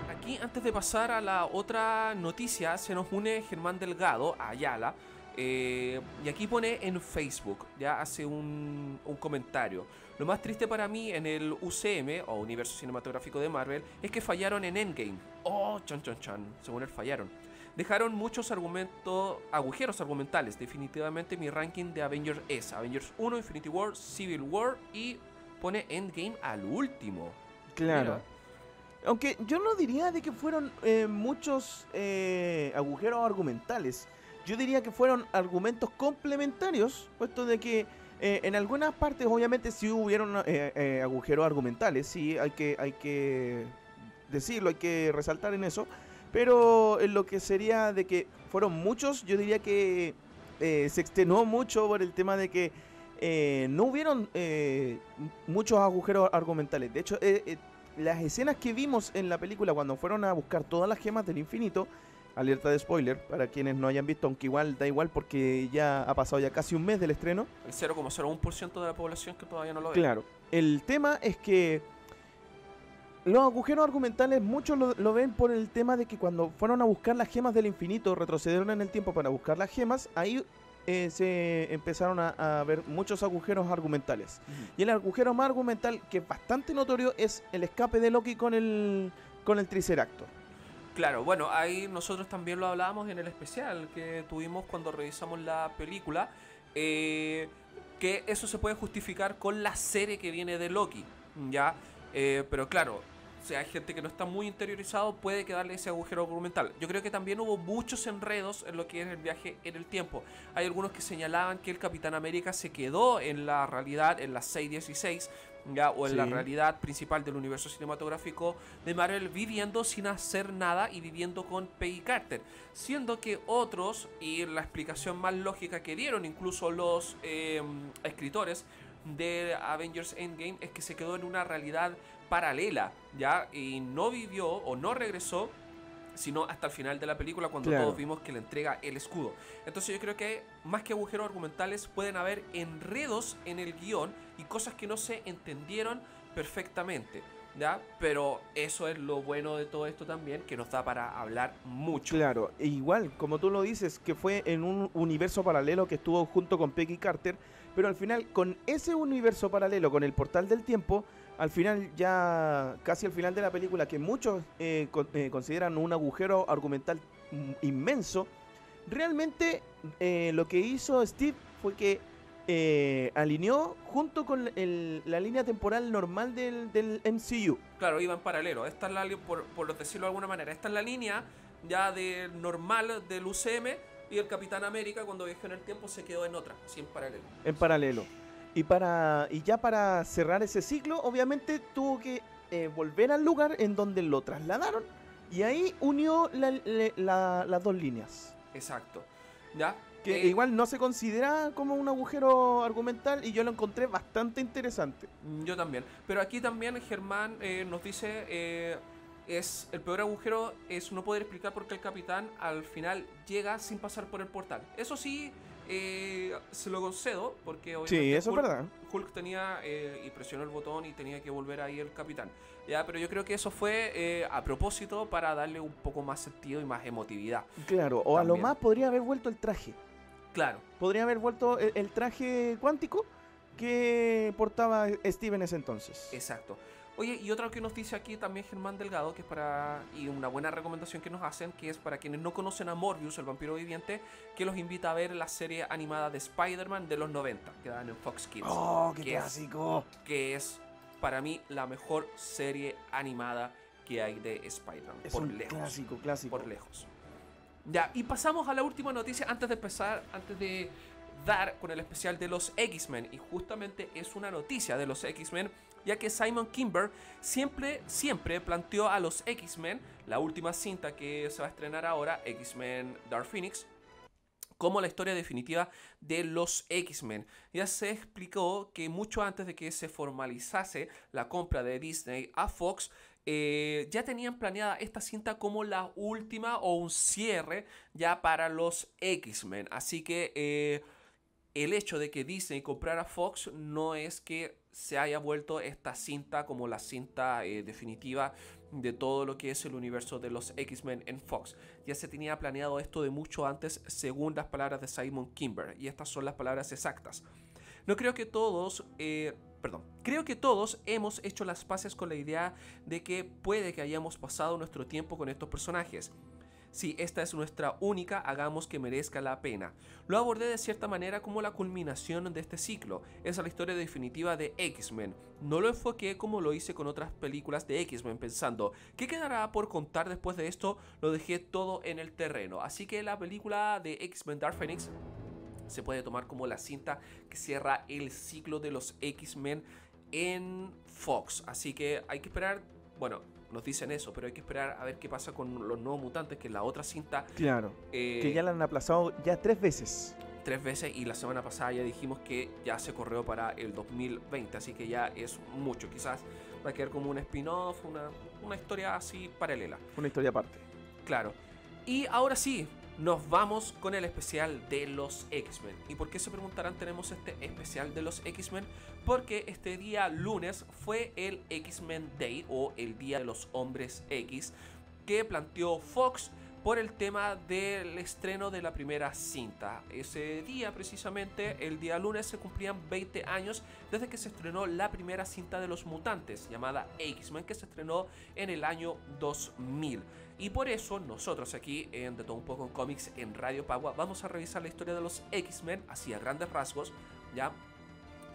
Aquí, antes de pasar a la otra noticia, se nos une Germán Delgado, Ayala. Y aquí pone en Facebook, ya hace un comentario. Lo más triste para mí en el UCM, o Universo Cinematográfico de Marvel, es que fallaron en Endgame. Oh, chan chan chan, según él fallaron. Dejaron muchos agujeros argumentales. Definitivamente mi ranking de Avengers es Avengers 1, Infinity War, Civil War y pone Endgame al último. Claro. Mira. Aunque yo no diría de que fueron muchos agujeros argumentales. Yo diría que fueron argumentos complementarios, puesto de que en algunas partes obviamente sí hubieron agujeros argumentales, sí hay que decirlo, hay que resaltar en eso, pero en lo que sería de que fueron muchos, yo diría que se extenuó mucho por el tema de que no hubieron muchos agujeros argumentales. De hecho, las escenas que vimos en la película cuando fueron a buscar todas las gemas del infinito, alerta de spoiler para quienes no hayan visto, aunque igual da igual porque ya ha pasado ya casi un mes del estreno. El 0,01% de la población que todavía no lo ve. Claro, el tema es que los agujeros argumentales muchos lo ven por el tema de que cuando fueron a buscar las gemas del infinito, retrocedieron en el tiempo para buscar las gemas, ahí se empezaron a ver muchos agujeros argumentales. Y el agujero más argumental, que es bastante notorio, es el escape de Loki con el Triceractor. Claro, bueno, ahí nosotros también lo hablábamos en el especial que tuvimos cuando revisamos la película, que eso se puede justificar con la serie que viene de Loki, ¿ya? Pero claro, si hay gente que no está muy interiorizado, puede quedarle ese agujero argumental. Yo creo que también hubo muchos enredos en lo que es el viaje en el tiempo. Hay algunos que señalaban que el Capitán América se quedó en la realidad, en la 616, ¿ya? O en la realidad principal del universo cinematográfico de Marvel, viviendo sin hacer nada y viviendo con Peggy Carter. Siendo que otros, y la explicación más lógica que dieron incluso los escritores de Avengers Endgame, es que se quedó en una realidad paralela, ¿ya? Y no vivió o no regresó sino hasta el final de la película, cuando Claro. todos vimos que le entrega el escudo. Entonces yo creo que más que agujeros argumentales pueden haber enredos en el guión y cosas que no se entendieron perfectamente, ¿ya? Pero eso es lo bueno de todo esto también, que nos da para hablar mucho. Claro, e igual, como tú lo dices, que fue en un universo paralelo que estuvo junto con Peggy Carter, pero al final, con ese universo paralelo, con el portal del tiempo, al final, ya casi al final de la película, que muchos consideran un agujero argumental inmenso, realmente lo que hizo Steve fue que alineó junto con la línea temporal normal del MCU. Claro, iba en paralelo. Esta es la, por decirlo de alguna manera, esta es la línea ya de normal del UCM, y el Capitán América, cuando viajó en el tiempo, se quedó en otra, así en paralelo. En paralelo. Y ya para cerrar ese ciclo, obviamente tuvo que volver al lugar en donde lo trasladaron, y ahí unió las dos líneas. Exacto. ¿Ya? Que igual no se considera como un agujero argumental, y yo lo encontré bastante interesante. Yo también. Pero aquí también Germán nos dice, es el peor agujero es no poder explicar por qué el Capitán al final llega sin pasar por el portal. Eso sí, se lo concedo, porque obviamente Sí, eso es verdad. Hulk tenía y presionó el botón y tenía que volver ahí el Capitán. Ya, pero yo creo que eso fue a propósito, para darle un poco más sentido y más emotividad. Claro, o a lo También. más podría haber vuelto el traje. Claro. Podría haber vuelto el traje cuántico que portaba Steve en ese entonces. Exacto. Oye, y otra que nos dice aquí también Germán Delgado, que es y una buena recomendación que nos hacen, que es para quienes no conocen a Morbius, el vampiro viviente, que los invita a ver la serie animada de Spider-Man de los 90, que dan en Fox Kids. ¡Oh, qué que clásico! que es para mí la mejor serie animada que hay de Spider-Man, Es por un lejos. clásico. Por lejos. Ya, y pasamos a la última noticia antes de empezar, antes de dar con el especial de los X-Men. Y justamente es una noticia de los X-Men, ya que Simon Kinberg siempre planteó a los X-Men, la última cinta que se va a estrenar ahora, X-Men Dark Phoenix, como la historia definitiva de los X-Men. Ya se explicó que mucho antes de que se formalizase la compra de Disney a Fox, ya tenían planeada esta cinta como la última o un cierre ya para los X-Men. Así que el hecho de que Disney comprara Fox no es que se haya vuelto esta cinta como la cinta definitiva de todo lo que es el universo de los X-Men en Fox. Ya se tenía planeado esto de mucho antes, según las palabras de Simon Kinberg, y estas son las palabras exactas. Creo que todos hemos hecho las paces con la idea de que puede que hayamos pasado nuestro tiempo con estos personajes. Si esta es nuestra única, hagamos que merezca la pena. Lo abordé de cierta manera como la culminación de este ciclo. Es la historia definitiva de X-Men. No lo enfoqué como lo hice con otras películas de X-Men, pensando ¿qué quedará por contar después de esto? Lo dejé todo en el terreno. Así que la película de X-Men Dark Phoenix se puede tomar como la cinta que cierra el ciclo de los X-Men en Fox. Así que hay que esperar, bueno, nos dicen eso, pero hay que esperar a ver qué pasa con los nuevos mutantes, que es la otra cinta. Claro, que ya la han aplazado ya 3 veces. 3 veces, y la semana pasada ya dijimos que ya se corrió para el 2020, así que ya es mucho. Quizás va a quedar como un spin-off, una historia así paralela. Una historia aparte. Claro. Y ahora sí, nos vamos con el especial de los X-Men. ¿Y por qué se preguntarán tenemos este especial de los X-Men? Porque este día lunes fue el X-Men Day, o el Día de los Hombres X, que planteó Fox por el tema del estreno de la primera cinta. Ese día, precisamente, el día lunes, se cumplían 20 años desde que se estrenó la primera cinta de los mutantes, llamada X-Men, que se estrenó en el año 2000. Y por eso nosotros aquí en De Todo Un Poco en Comics en Radio Pagua vamos a revisar la historia de los X-Men así a grandes rasgos, ya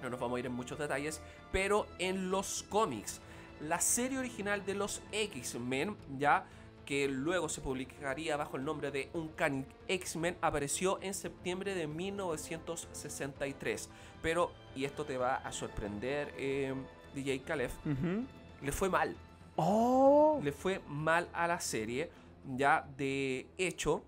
no nos vamos a ir en muchos detalles, pero en los cómics. La serie original de los X-Men, ya que luego se publicaría bajo el nombre de Uncanny X-Men, apareció en septiembre de 1963. Pero, y esto te va a sorprender, DJ Calef, le fue mal. ¡Oh! Le fue mal a la serie. Ya, de hecho,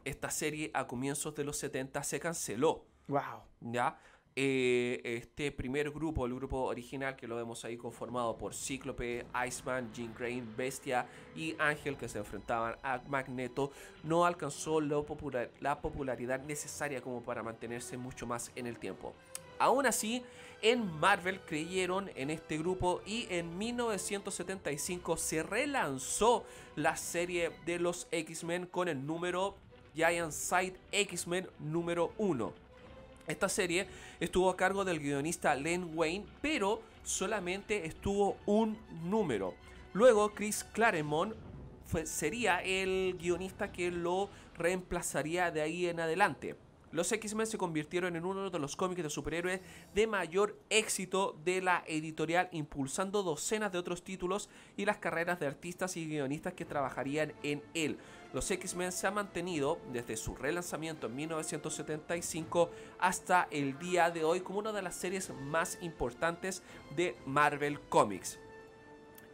esta serie a comienzos de los 70 se canceló. ¡Wow! ¿Ya? este primer grupo, el grupo original que lo vemos ahí conformado por Cíclope, Iceman, Jean Grey, Bestia y Ángel, que se enfrentaban a Magneto, no alcanzó la popularidad necesaria como para mantenerse mucho más en el tiempo. Aún así, en Marvel creyeron en este grupo y en 1975 se relanzó la serie de los X-Men con el número Giant Size X-Men número 1. Esta serie estuvo a cargo del guionista Len Wein, pero solamente estuvo un número. Luego Chris Claremont sería el guionista que lo reemplazaría de ahí en adelante. Los X-Men se convirtieron en uno de los cómics de superhéroes de mayor éxito de la editorial, impulsando docenas de otros títulos y las carreras de artistas y guionistas que trabajarían en él. Los X-Men se han mantenido desde su relanzamiento en 1975 hasta el día de hoy como una de las series más importantes de Marvel Comics.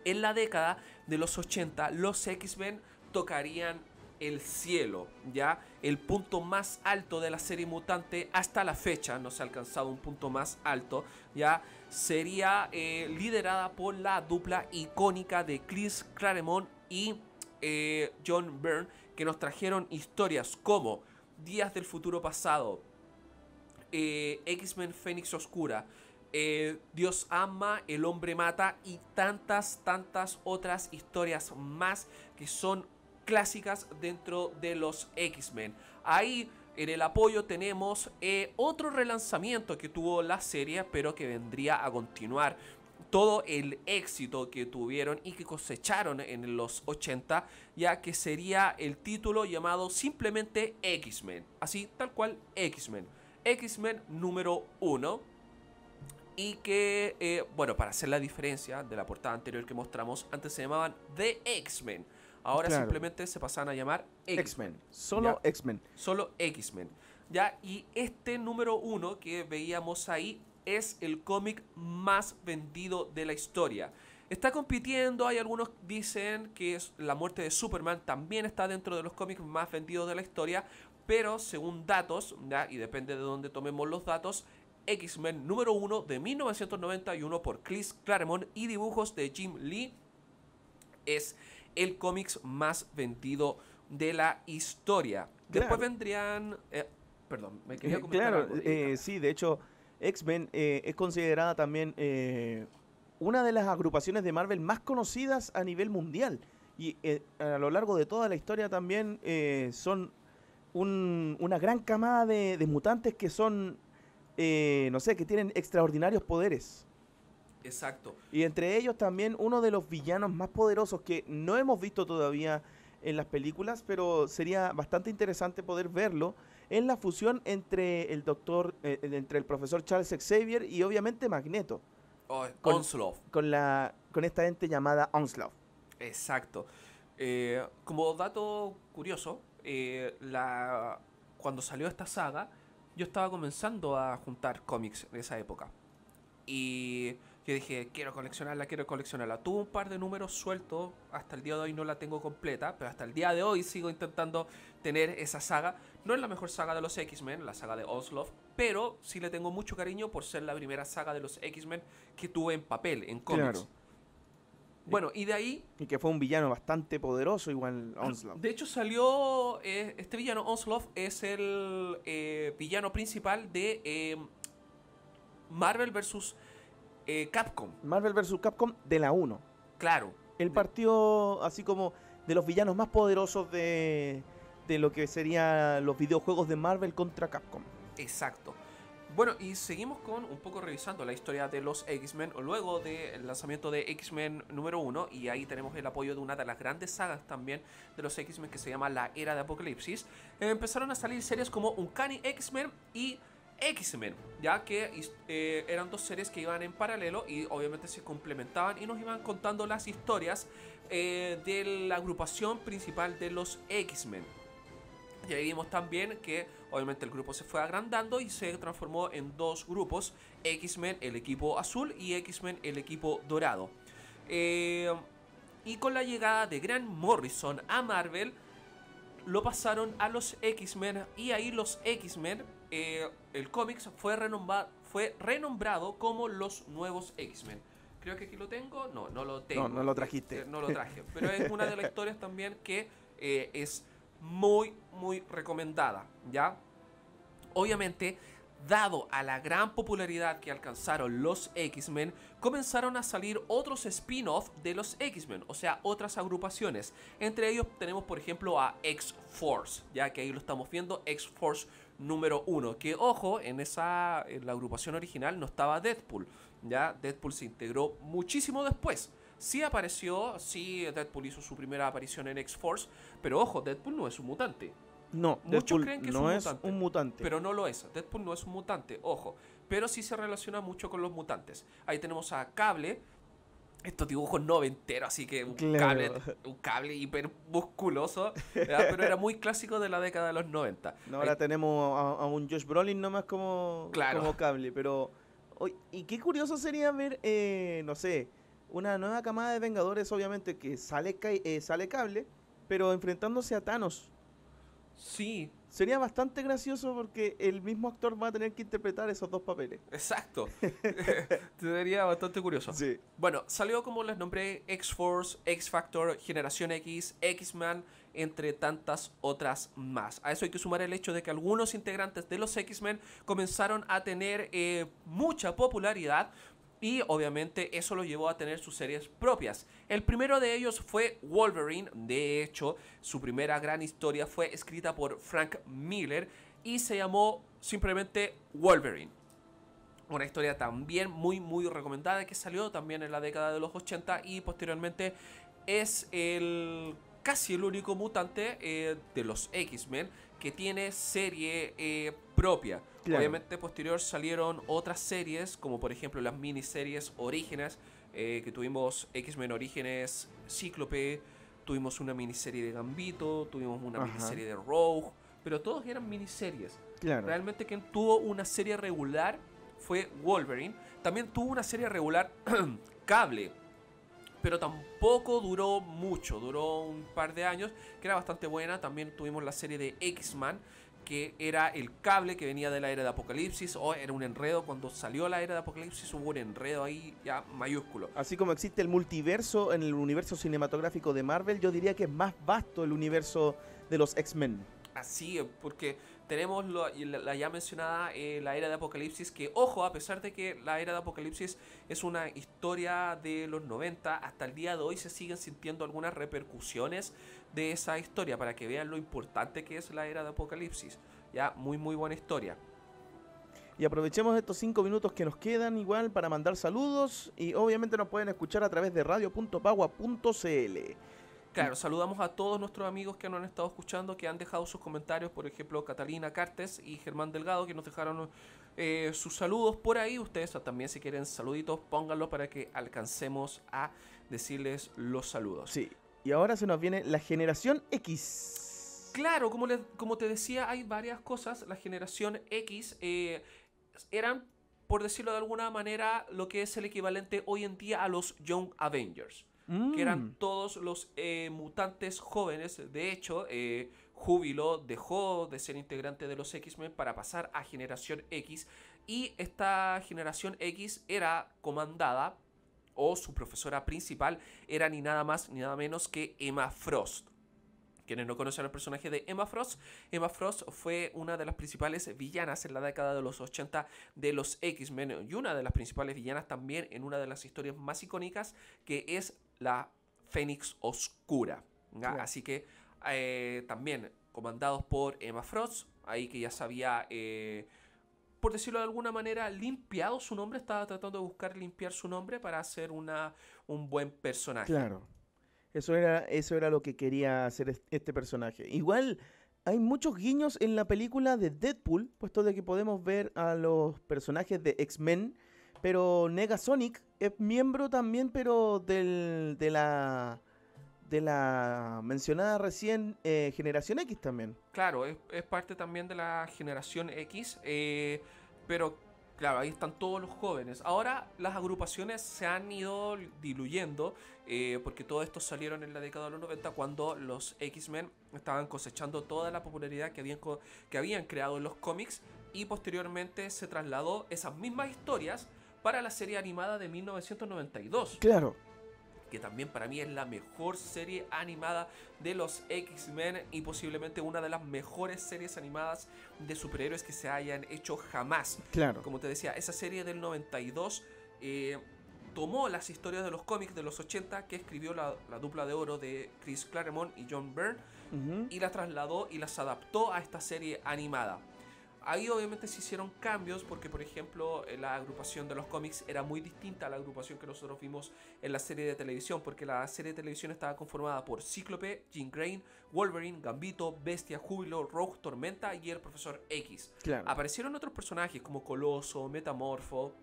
En la década de los 80, los X-Men tocarían el cielo, ya el punto más alto de la serie mutante hasta la fecha, no se ha alcanzado un punto más alto, ya sería liderada por la dupla icónica de Chris Claremont y John Byrne, que nos trajeron historias como Días del Futuro Pasado, X-Men Fénix Oscura, Dios ama, el hombre mata y tantas otras historias más que son clásicas dentro de los X-Men. Ahí en el apoyo tenemos otro relanzamiento que tuvo la serie, pero que vendría a continuar todo el éxito que tuvieron y que cosecharon en los 80, ya que sería el título llamado simplemente X-Men, así tal cual X-Men, X-Men número 1. Y que, bueno, para hacer la diferencia de la portada anterior que mostramos, antes se llamaban The X-Men. Ahora Claro. simplemente se pasan a llamar X-Men. Solo Ya. X-Men. Solo X-Men. Ya, y este número 1 que veíamos ahí es el cómic más vendido de la historia. Está compitiendo, hay algunos dicen que la muerte de Superman también está dentro de los cómics más vendidos de la historia, pero según datos, ya, y depende de dónde tomemos los datos, X-Men número 1 de 1991 por Chris Claremont y dibujos de Jim Lee es el cómic más vendido de la historia. Después Claro. vendrían... perdón, me quería comentar Claro, algo, Erika. sí, de hecho, X-Men es considerada también una de las agrupaciones de Marvel más conocidas a nivel mundial. Y a lo largo de toda la historia también son una gran camada de mutantes que son, no sé, que tienen extraordinarios poderes. Exacto. Y entre ellos también uno de los villanos más poderosos que no hemos visto todavía en las películas, pero sería bastante interesante poder verlo en la fusión entre entre el profesor Charles Xavier y obviamente Magneto, Con- Onslaught. con esta ente llamada Onslaught. Exacto. Como dato curioso, cuando salió esta saga, yo estaba comenzando a juntar cómics en esa época. Y yo dije, quiero coleccionarla. Tuve un par de números sueltos, hasta el día de hoy no la tengo completa, pero hasta el día de hoy sigo intentando tener esa saga. No es la mejor saga de los X-Men, la saga de Onslaught, pero sí le tengo mucho cariño por ser la primera saga de los X-Men que tuve en papel, en cómics. Claro. Bueno, y de ahí, Y que fue un villano bastante poderoso, igual Onslaught. de hecho salió, este villano Onslaught es el villano principal de Marvel vs. Capcom. Marvel vs. Capcom de la 1. Claro. El partido así como de los villanos más poderosos de lo que serían los videojuegos de Marvel contra Capcom. Exacto. Bueno, y seguimos con un poco revisando la historia de los X-Men luego del lanzamiento de X-Men número 1, y ahí tenemos el apoyo de una de las grandes sagas también de los X-Men que se llama la Era de Apocalipsis. Empezaron a salir series como Uncanny X-Men y X-Men, ya que eran dos series que iban en paralelo y obviamente se complementaban y nos iban contando las historias de la agrupación principal de los X-Men. Y ahí vimos también que obviamente el grupo se fue agrandando y se transformó en dos grupos: X-Men el equipo azul y X-Men el equipo dorado. Y con la llegada de Grant Morrison a Marvel, lo pasaron a los X-Men, y ahí los X-Men, el cómics fue fue renombrado como los nuevos X-Men. Creo que aquí lo tengo. No lo tengo. No lo trajiste. No lo traje. Pero es una de las historias también que es muy, muy recomendada, ¿ya? Obviamente, dado a la gran popularidad que alcanzaron los X-Men, comenzaron a salir otros spin-off de los X-Men, o sea, otras agrupaciones. Entre ellos tenemos, por ejemplo, a X-Force, ya que ahí lo estamos viendo, X-Force número 1, que ojo, en la agrupación original no estaba Deadpool, ya Deadpool se integró muchísimo después. Sí apareció, sí Deadpool hizo su primera aparición en X-Force, pero ojo, Deadpool no es un mutante. No, Muchos Deadpool creen que no es un mutante. pero no lo es. Deadpool no es un mutante, ojo. Pero sí se relaciona mucho con los mutantes. Ahí tenemos a Cable. Estos dibujos noventeros, así que un cable hiper musculoso, pero era muy clásico de la década de los 90. No, ahora tenemos a un Josh Brolin nomás como Cable, pero... y qué curioso sería ver, no sé, una nueva camada de Vengadores, obviamente, que sale Cable, pero enfrentándose a Thanos. Sí. Sería bastante gracioso porque el mismo actor va a tener que interpretar esos dos papeles. Exacto. Sería bastante curioso. Sí. Bueno, salió como les nombré X-Force, X-Factor, Generación X, X-Men, entre tantas otras más. A eso hay que sumar el hecho de que algunos integrantes de los X-Men comenzaron a tener mucha popularidad. Y obviamente eso lo llevó a tener sus series propias. El primero de ellos fue Wolverine. De hecho, su primera gran historia fue escrita por Frank Miller y se llamó simplemente Wolverine. Una historia también muy muy recomendada que salió también en la década de los 80 y posteriormente es casi el único mutante de los X-Men que tiene serie propia. Claro. Obviamente posterior salieron otras series, como por ejemplo las miniseries Orígenes, que tuvimos X-Men Orígenes Cíclope, tuvimos una miniserie de Gambito, tuvimos una miniserie de Rogue, pero todos eran miniseries. Claro. Realmente quien tuvo una serie regular fue Wolverine. También tuvo una serie regular Cable, pero tampoco duró mucho, duró un par de años, que era bastante buena. También tuvimos la serie de X-Men, que era el Cable que venía de la era de Apocalipsis, o era un enredo. Cuando salió la era de Apocalipsis hubo un enredo ahí ya mayúsculo. Así como existe el multiverso en el universo cinematográfico de Marvel, yo diría que es más vasto el universo de los X-Men. Así es, porque tenemos la ya mencionada la era de Apocalipsis, que ojo, a pesar de que la era de Apocalipsis es una historia de los 90, hasta el día de hoy se siguen sintiendo algunas repercusiones de esa historia, para que vean lo importante que es la era de Apocalipsis. Ya, muy muy buena historia. Y aprovechemos estos 5 minutos que nos quedan igual para mandar saludos, y obviamente nos pueden escuchar a través de radio.pagua.cl. Claro, saludamos a todos nuestros amigos que nos han estado escuchando, que han dejado sus comentarios, por ejemplo Catalina Cartes y Germán Delgado, que nos dejaron sus saludos por ahí. Ustedes también, si quieren saluditos, pónganlo para que alcancemos a decirles los saludos. Sí, y ahora se nos viene la generación X. Claro, como te decía, hay varias cosas. La generación X eran, por decirlo de alguna manera, lo que es el equivalente hoy en día a los Young Avengers. Que eran todos los mutantes jóvenes. De hecho, Júbilo dejó de ser integrante de los X-Men para pasar a Generación X. Y esta Generación X era comandada, o su profesora principal, era ni nada más ni nada menos que Emma Frost. Quienes no conocen el personaje de Emma Frost fue una de las principales villanas en la década de los 80 de los X-Men, y una de las principales villanas también en una de las historias más icónicas, que es la Fénix Oscura. Claro. Así que también comandados por Emma Frost, ahí que ya sabía, por decirlo de alguna manera, limpiado su nombre, estaba tratando de buscar limpiar su nombre para hacer un buen personaje. Claro. Eso era lo que quería hacer este personaje. Igual hay muchos guiños en la película de Deadpool, puesto de que podemos ver a los personajes de X-Men, pero Negasonic es miembro también, pero de la mencionada recién Generación X también. Claro, es parte también de la Generación X, pero Claro, ahí están todos los jóvenes. Ahora las agrupaciones se han ido diluyendo porque todos estos salieron en la década de los 90 cuando los X-Men estaban cosechando toda la popularidad que habían creado en los cómics y posteriormente se trasladó esas mismas historias para la serie animada de 1992. Claro. Que también para mí es la mejor serie animada de los X-Men y posiblemente una de las mejores series animadas de superhéroes que se hayan hecho jamás. Claro. Como te decía, esa serie del 92 tomó las historias de los cómics de los 80 que escribió la dupla de oro de Chris Claremont y John Byrne y las trasladó y las adaptó a esta serie animada. Ahí obviamente se hicieron cambios porque, por ejemplo, la agrupación de los cómics era muy distinta a la agrupación que nosotros vimos en la serie de televisión, porque la serie de televisión estaba conformada por Cíclope, Jean Grey, Wolverine, Gambito, Bestia, Júbilo, Rogue, Tormenta y el Profesor X. Claro. Aparecieron otros personajes como Coloso, Metamorfo,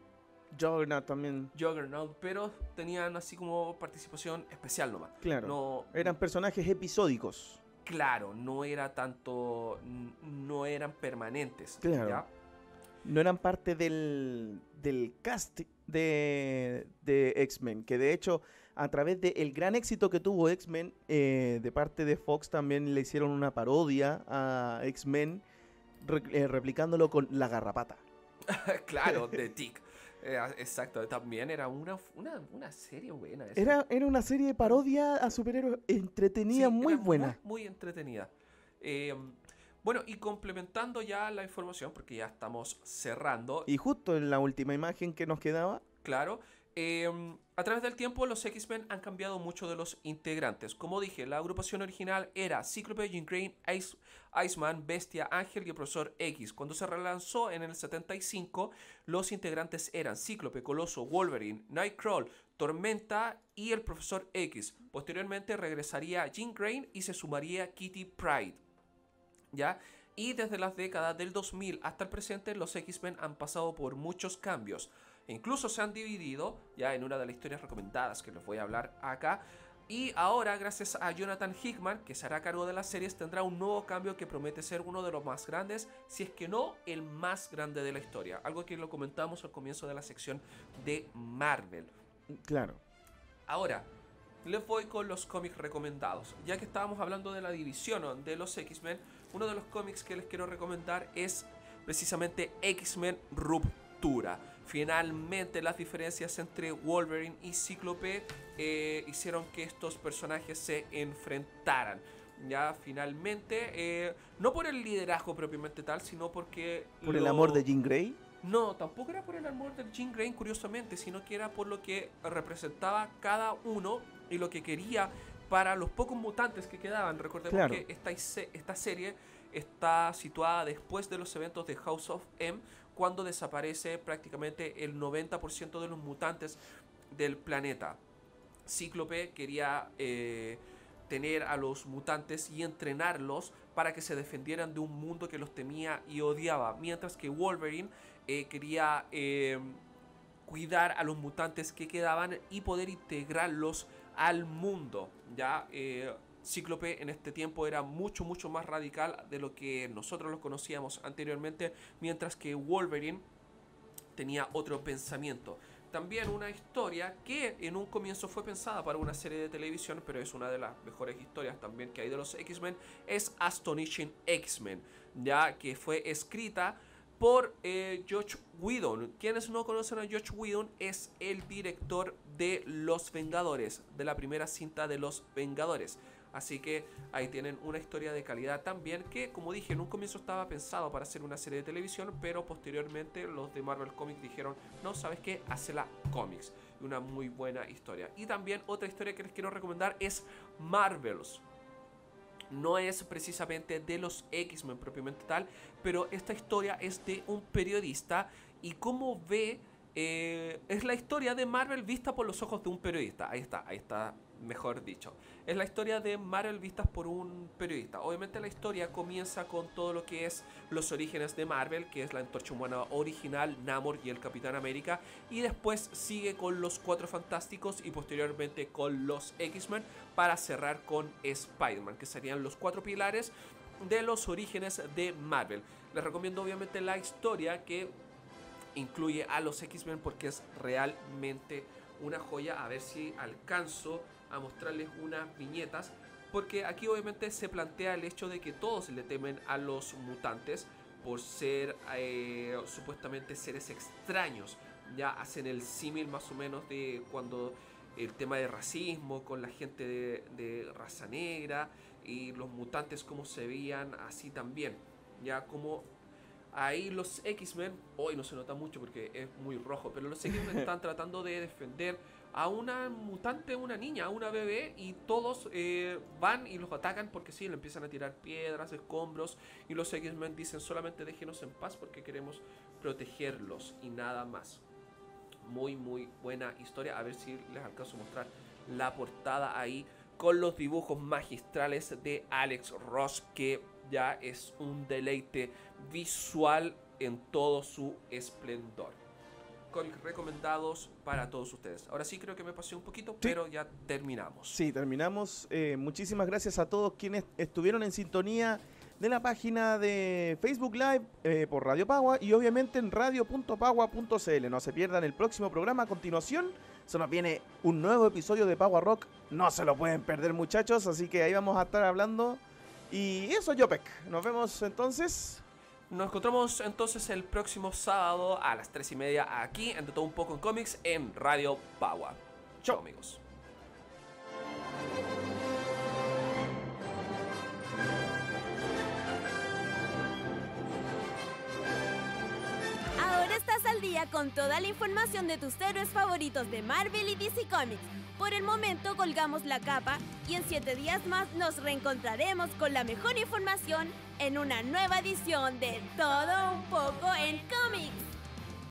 Juggernaut también. Juggernaut, pero tenían así como participación especial nomás. Claro. No, Eran personajes episódicos. claro, no era tanto, no eran permanentes. Claro. ¿ya? No eran parte del cast de X-Men, que de hecho a través del gran éxito que tuvo X-Men, de parte de Fox también le hicieron una parodia a X-Men replicándolo con La Garrapata. Claro, de Tick. Exacto, también era una serie buena. Esa. Era una serie de parodia a superhéroes entretenida, Sí, muy era buena. Muy entretenida. Bueno, y complementando ya la información, porque ya estamos cerrando. Y justo en la última imagen que nos quedaba, Claro. A través del tiempo los X-Men han cambiado mucho de los integrantes. Como dije, la agrupación original era Cíclope, Jean Grey, Iceman, Bestia, Ángel y el Profesor X. Cuando se relanzó en el 75, los integrantes eran Cíclope, Coloso, Wolverine, Nightcrawler, Tormenta y el Profesor X. Posteriormente regresaría Jean Grey y se sumaría Kitty Pryde. ¿Ya? Y desde las décadas del 2000 hasta el presente, los X-Men han pasado por muchos cambios. Incluso se han dividido, ya en una de las historias recomendadas que les voy a hablar acá. Y ahora, gracias a Jonathan Hickman, que se hará cargo de las series, tendrá un nuevo cambio que promete ser uno de los más grandes, si es que no el más grande de la historia. Algo que lo comentamos al comienzo de la sección de Marvel. claro. Ahora, les voy con los cómics recomendados. Ya que estábamos hablando de la división de los X-Men, uno de los cómics que les quiero recomendar es precisamente X-Men Ruptura. Finalmente las diferencias entre Wolverine y Cíclope hicieron que estos personajes se enfrentaran. Ya finalmente, no por el liderazgo propiamente tal, sino porque... Por el amor de Jean Grey. No, tampoco era por el amor de Jean Grey, curiosamente, sino que era por lo que representaba cada uno y lo que quería para los pocos mutantes que quedaban. Recordemos Claro. que esta serie está situada después de los eventos de House of M, cuando desaparece prácticamente el 90% de los mutantes del planeta. Cíclope quería tener a los mutantes y entrenarlos para que se defendieran de un mundo que los temía y odiaba, mientras que Wolverine quería cuidar a los mutantes que quedaban y poder integrarlos al mundo. Ya Cíclope en este tiempo era mucho más radical de lo que nosotros los conocíamos anteriormente, mientras que Wolverine tenía otro pensamiento. También una historia que en un comienzo fue pensada para una serie de televisión, pero es una de las mejores historias también que hay de los X-Men, es Astonishing X-Men, ya que fue escrita por Joss Whedon. Quienes no conocen a Joss Whedon, es el director de Los Vengadores, de la primera cinta de Los Vengadores. Así que ahí tienen una historia de calidad también que, como dije, en un comienzo estaba pensado para hacer una serie de televisión, pero posteriormente los de Marvel Comics dijeron, no, ¿sabes qué? Hazla cómics. Una muy buena historia. Y también otra historia que les quiero recomendar es Marvels. No es precisamente de los X-Men propiamente tal, pero esta historia es de un periodista y cómo ve... es la historia de Marvel vista por los ojos de un periodista. Ahí está, mejor dicho. Es la historia de Marvel vistas por un periodista. Obviamente la historia comienza con todo lo que es los orígenes de Marvel, que es la Antorcha Humana original, Namor y el Capitán América. Y después sigue con los Cuatro Fantásticos y posteriormente con los X-Men para cerrar con Spider-Man, que serían los cuatro pilares de los orígenes de Marvel. Les recomiendo obviamente la historia que incluye a los X-Men porque es realmente una joya. A ver si alcanzo a mostrarles unas viñetas, porque aquí obviamente se plantea el hecho de que todos le temen a los mutantes por ser supuestamente seres extraños. Ya hacen el símil más o menos de cuando el tema de racismo con la gente de raza negra y los mutantes como se veían así también. Ya como ahí los X-Men, hoy no se nota mucho porque es muy rojo, pero los X-Men están tratando de defender a una mutante, una niña, a una bebé, y todos van y los atacan porque sí, le empiezan a tirar piedras, escombros, y los X-Men dicen solamente déjenos en paz porque queremos protegerlos y nada más. Muy muy buena historia. A ver si les alcanzo a mostrar la portada ahí con los dibujos magistrales de Alex Ross, que ya es un deleite visual en todo su esplendor. Cómics recomendados para todos ustedes. Ahora sí creo que me pasé un poquito, sí, pero ya terminamos. Sí, terminamos. Muchísimas gracias a todos quienes estuvieron en sintonía de la página de Facebook Live por Radio Pagua y obviamente en radio.pagua.cl. No se pierdan el próximo programa. A continuación se nos viene un nuevo episodio de Pagua Rock. No se lo pueden perder, muchachos, así que ahí vamos a estar hablando. Y eso, Yopek. Nos vemos entonces. Nos encontramos entonces el próximo sábado a las 3:30 aquí en De Todo Un Poco en Cómics en Radio Pagua. Chao, amigos. Ahora estás al día con toda la información de tus héroes favoritos de Marvel y DC Comics. Por el momento colgamos la capa y en 7 días más nos reencontraremos con la mejor información en una nueva edición de Todo Un Poco en Cómics.